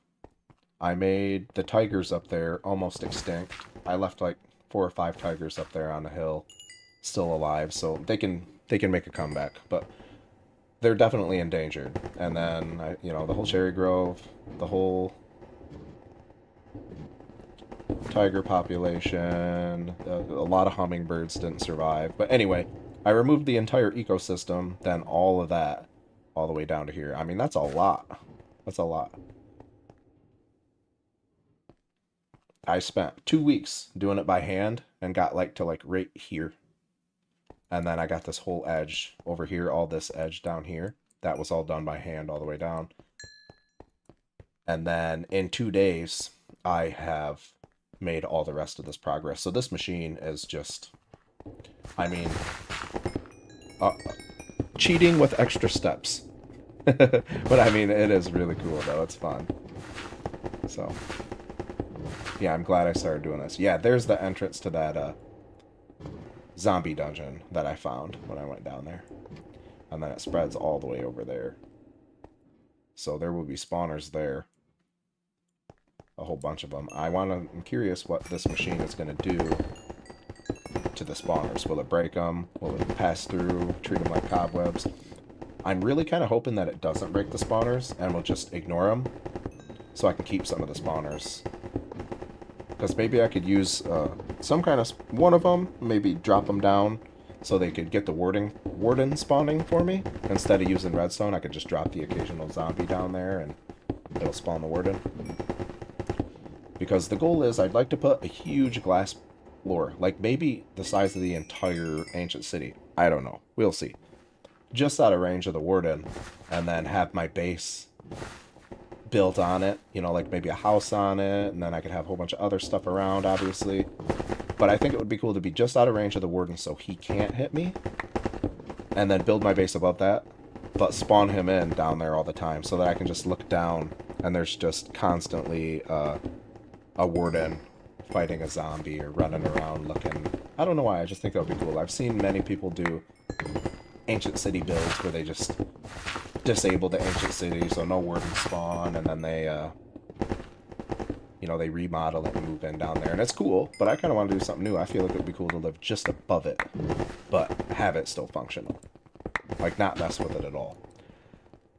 I made the tigers up there almost extinct. I left like 4 or 5 tigers up there on the hill still alive, so they can make a comeback, but they're definitely endangered. And then the whole cherry grove, the whole tiger population, a lot of hummingbirds didn't survive. But anyway, I removed the entire ecosystem, then all of that, all the way down to here. I mean, that's a lot. That's a lot. I spent 2 weeks doing it by hand and got like to like right here. And then I got this whole edge over here, all this edge down here. That was all done by hand all the way down. And then in 2 days, I have made all the rest of this progress. So this machine is just, I mean, uh, cheating with extra steps. But I mean, it is really cool though. It's fun. So, yeah, I'm glad I started doing this. Yeah, there's the entrance to that zombie dungeon that I found when I went down there. And then it spreads all the way over there. So there will be spawners there. A whole bunch of them. I'm curious what this machine is going to do to the spawners. Will it break them? Will it pass through? Treat them like cobwebs? I'm really kind of hoping that it doesn't break the spawners and will just ignore them, so I can keep some of the spawners. Because maybe I could use some kind of one of them, maybe drop them down so they could get the warden spawning for me. Instead of using redstone, I could just drop the occasional zombie down there and it'll spawn the warden. Because the goal is I'd like to put a huge glass floor, like maybe the size of the entire ancient city. I don't know. We'll see. Just out of range of the warden, and then have my base built on it, you know, like maybe a house on it, and then I could have a whole bunch of other stuff around, obviously. But I think it would be cool to be just out of range of the warden so he can't hit me, and then build my base above that, but spawn him in down there all the time so that I can just look down and there's just constantly a warden fighting a zombie or running around looking. I don't know why, I just think that would be cool. I've seen many people do ancient city builds where they just disable the ancient city so no warden spawn, and then they you know, they remodel it and move in down there, and it's cool, but I kind of want to do something new. I feel like it would be cool to live just above it, but have it still functional, like not mess with it at all.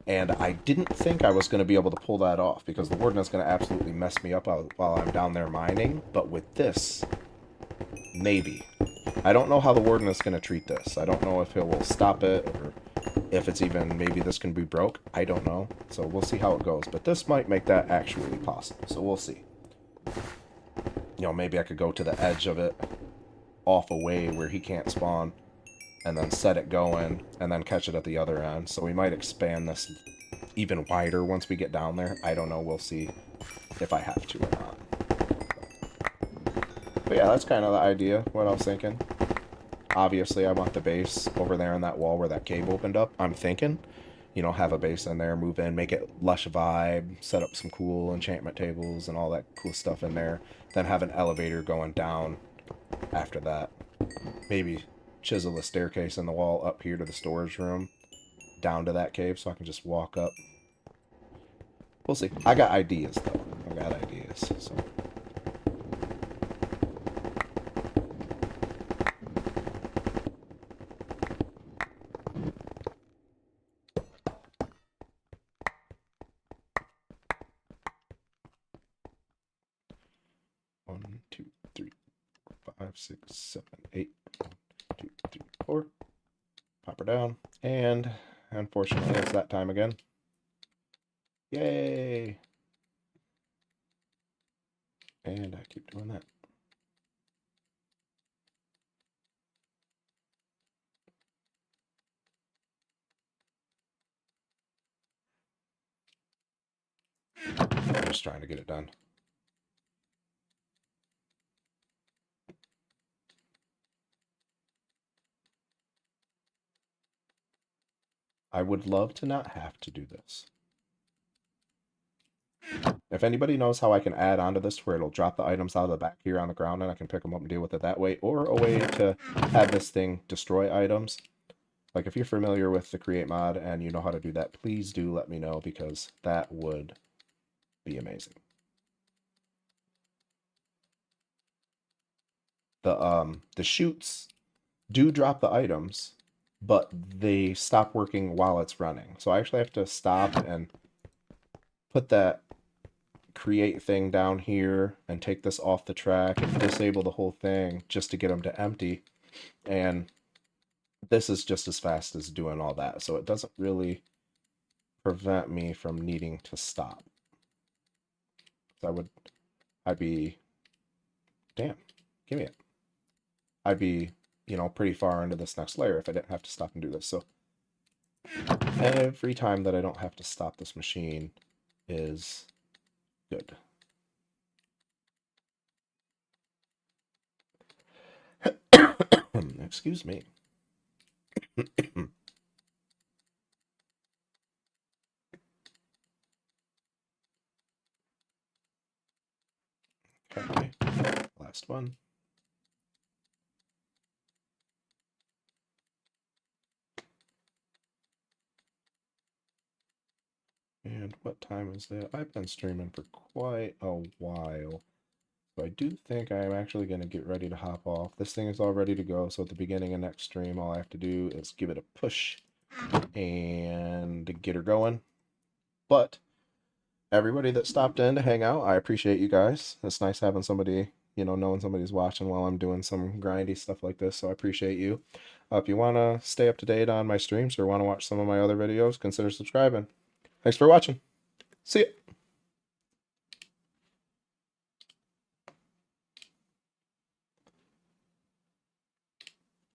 And I didn't think I was going to be able to pull that off because the warden is going to absolutely mess me up while I'm down there mining, but with this, maybe. I don't know how the warden is going to treat this. I don't know if he will stop it or if it's even, maybe this can be broke. I don't know. So we'll see how it goes. But this might make that actually possible. So we'll see. You know, maybe I could go to the edge of it, off away where he can't spawn, and then set it going, and then catch it at the other end. So we might expand this even wider once we get down there. I don't know. We'll see if I have to or not. But yeah, that's kind of the idea, what I was thinking. Obviously, I want the base over there in that wall where that cave opened up. I'm thinking, you know, have a base in there, move in, make it lush vibe, set up some cool enchantment tables and all that cool stuff in there. Then have an elevator going down after that. Maybe chisel a staircase in the wall up here to the storage room, down to that cave so I can just walk up. We'll see. I got ideas, though. I got ideas, so... One, two, three, 5, 6, 7, 8. 1, 2, 3, 4. Pop her down. And unfortunately, it's that time again. Yay! And I keep doing that. I'm just trying to get it done. I would love to not have to do this. If anybody knows how I can add onto this where it'll drop the items out of the back here on the ground and I can pick them up and deal with it that way, or a way to have this thing destroy items, like if you're familiar with the create mod and you know how to do that, please do let me know because that would be amazing. The chutes do drop the items, but they stop working while it's running. So I actually have to stop and put that create thing down here and take this off the track and disable the whole thing just to get them to empty. And this is just as fast as doing all that. So it doesn't really prevent me from needing to stop. So I'd be, damn, give me it. I'd be, you know, pretty far into this next layer if I didn't have to stop and do this. So every time that I don't have to stop, this machine is good. Good. Excuse me. Okay, last one. And what time is that? I've been streaming for quite a while. So I do think I'm actually going to get ready to hop off. This thing is all ready to go, so at the beginning of next stream, all I have to do is give it a push and get her going. But everybody that stopped in to hang out, I appreciate you guys. It's nice having somebody, knowing somebody's watching while I'm doing some grindy stuff like this, so I appreciate you. If you want to stay up to date on my streams or want to watch some of my other videos, consider subscribing. Thanks for watching. See ya.